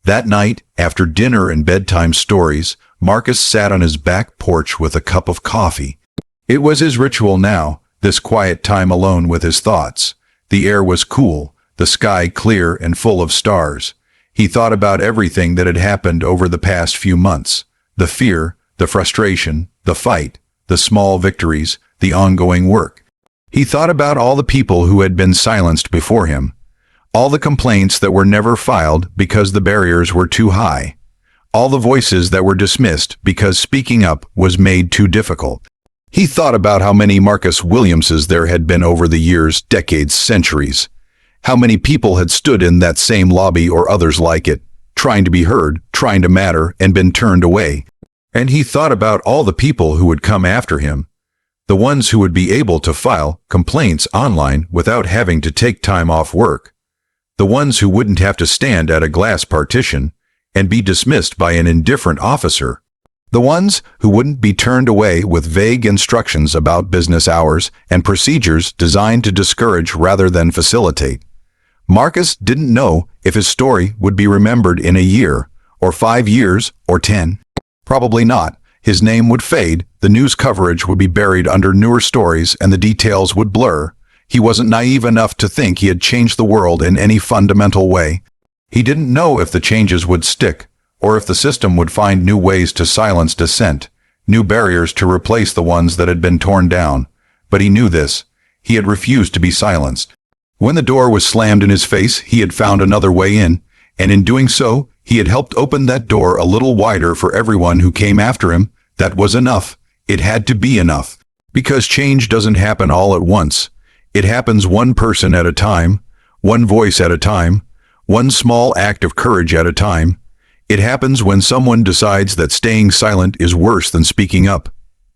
That night, after dinner and bedtime stories, Marcus sat on his back porch with a cup of coffee. It was his ritual now, this quiet time alone with his thoughts. The air was cool, the sky clear and full of stars. He thought about everything that had happened over the past few months. The fear, the frustration, the fight, the small victories, the ongoing work. He thought about all the people who had been silenced before him. All the complaints that were never filed because the barriers were too high. All the voices that were dismissed because speaking up was made too difficult. He thought about how many Marcus Williamses there had been over the years, decades, centuries. How many people had stood in that same lobby or others like it, trying to be heard, trying to matter, and been turned away. And he thought about all the people who would come after him. The ones who would be able to file complaints online without having to take time off work. The ones who wouldn't have to stand at a glass partition and be dismissed by an indifferent officer. The ones who wouldn't be turned away with vague instructions about business hours and procedures designed to discourage rather than facilitate. Marcus didn't know if his story would be remembered in a year, or 5 years, or 10. Probably not. His name would fade, the news coverage would be buried under newer stories, and the details would blur. He wasn't naive enough to think he had changed the world in any fundamental way. He didn't know if the changes would stick, or if the system would find new ways to silence dissent, new barriers to replace the ones that had been torn down. But he knew this. He had refused to be silenced. When the door was slammed in his face, he had found another way in, and in doing so, he had helped open that door a little wider for everyone who came after him. That was enough. It had to be enough. Because change doesn't happen all at once. It happens one person at a time, one voice at a time, one small act of courage at a time. It happens when someone decides that staying silent is worse than speaking up,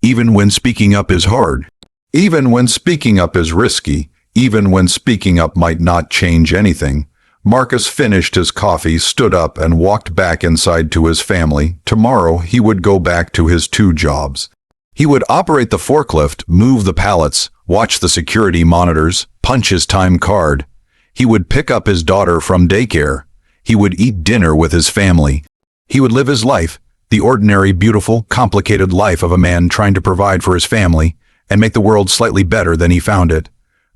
even when speaking up is hard, even when speaking up is risky, even when speaking up might not change anything. Marcus finished his coffee, stood up, and walked back inside to his family. Tomorrow, he would go back to his 2 jobs. He would operate the forklift, move the pallets, watch the security monitors, punch his time card. He would pick up his daughter from daycare. He would eat dinner with his family. He would live his life, the ordinary, beautiful, complicated life of a man trying to provide for his family and make the world slightly better than he found it.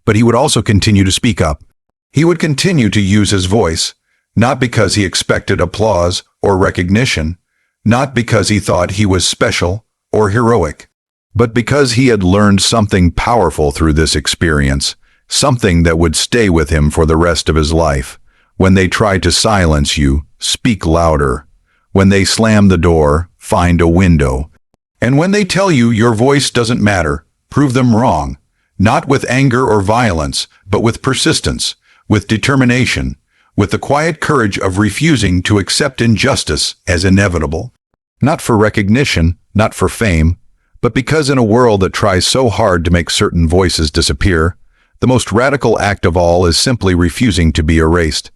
But he would also continue to speak up. He would continue to use his voice, not because he expected applause or recognition, not because he thought he was special or heroic, but because he had learned something powerful through this experience, something that would stay with him for the rest of his life. When they try to silence you, speak louder. When they slam the door, find a window. And when they tell you your voice doesn't matter, prove them wrong. Not with anger or violence, but with persistence, with determination, with the quiet courage of refusing to accept injustice as inevitable. Not for recognition, not for fame, but because in a world that tries so hard to make certain voices disappear, the most radical act of all is simply refusing to be erased.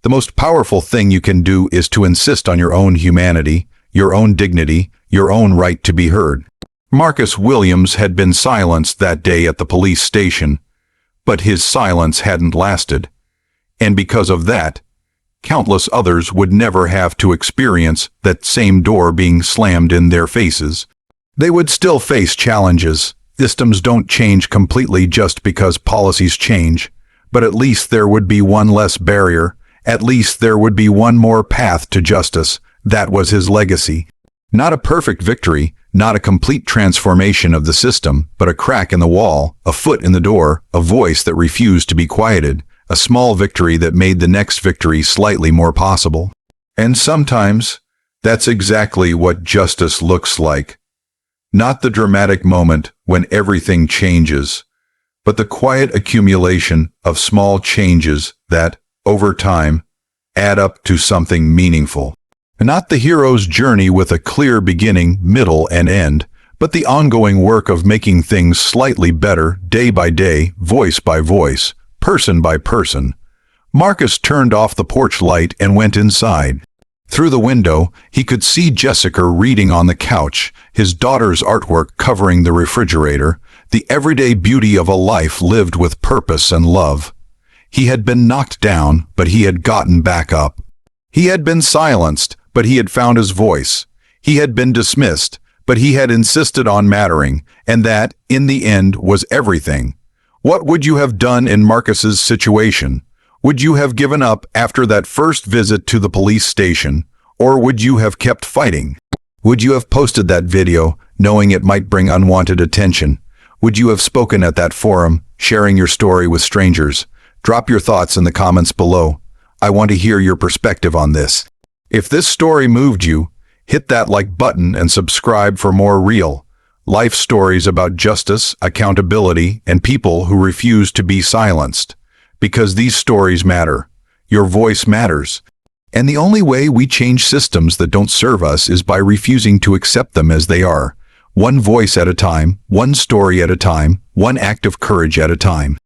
The most powerful thing you can do is to insist on your own humanity, your own dignity, your own right to be heard. Marcus Williams had been silenced that day at the police station, but his silence hadn't lasted. And because of that, countless others would never have to experience that same door being slammed in their faces. They would still face challenges. Systems don't change completely just because policies change, but at least there would be one less barrier. At least there would be one more path to justice. That was his legacy. Not a perfect victory, not a complete transformation of the system, but a crack in the wall, a foot in the door, a voice that refused to be quieted, a small victory that made the next victory slightly more possible. And sometimes, that's exactly what justice looks like. Not the dramatic moment when everything changes, but the quiet accumulation of small changes that, over time, add up to something meaningful. Not the hero's journey with a clear beginning, middle, and end, but the ongoing work of making things slightly better day by day, voice by voice, person by person. Marcus turned off the porch light and went inside. Through the window, he could see Jessica reading on the couch, his daughter's artwork covering the refrigerator, the everyday beauty of a life lived with purpose and love. He had been knocked down, but he had gotten back up. He had been silenced, but he had found his voice. He had been dismissed, but he had insisted on mattering, and that, in the end, was everything. What would you have done in Marcus's situation? Would you have given up after that first visit to the police station, or would you have kept fighting? Would you have posted that video, knowing it might bring unwanted attention? Would you have spoken at that forum, sharing your story with strangers? Drop your thoughts in the comments below. I want to hear your perspective on this. If this story moved you, hit that like button and subscribe for more real life stories about justice, accountability, and people who refuse to be silenced. Because these stories matter. Your voice matters. And the only way we change systems that don't serve us is by refusing to accept them as they are. One voice at a time, one story at a time, one act of courage at a time.